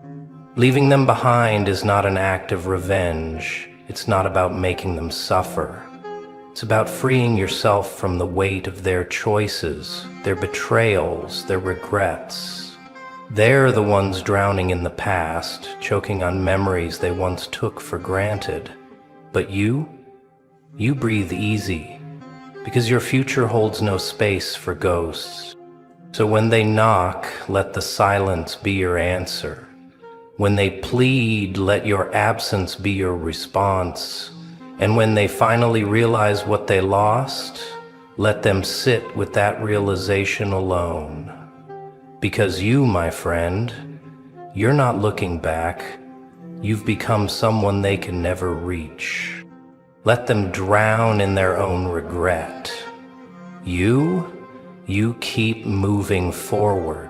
Leaving them behind is not an act of revenge. It's not about making them suffer. It's about freeing yourself from the weight of their choices, their betrayals, their regrets. They're the ones drowning in the past, choking on memories they once took for granted. But you breathe easy, because your future holds no space for ghosts. So when they knock, let the silence be your answer. When they plead, let your absence be your response. And when they finally realize what they lost, let them sit with that realization alone. Because you, my friend, you're not looking back. You've become someone they can never reach. Let them drown in their own regret. You keep moving forward.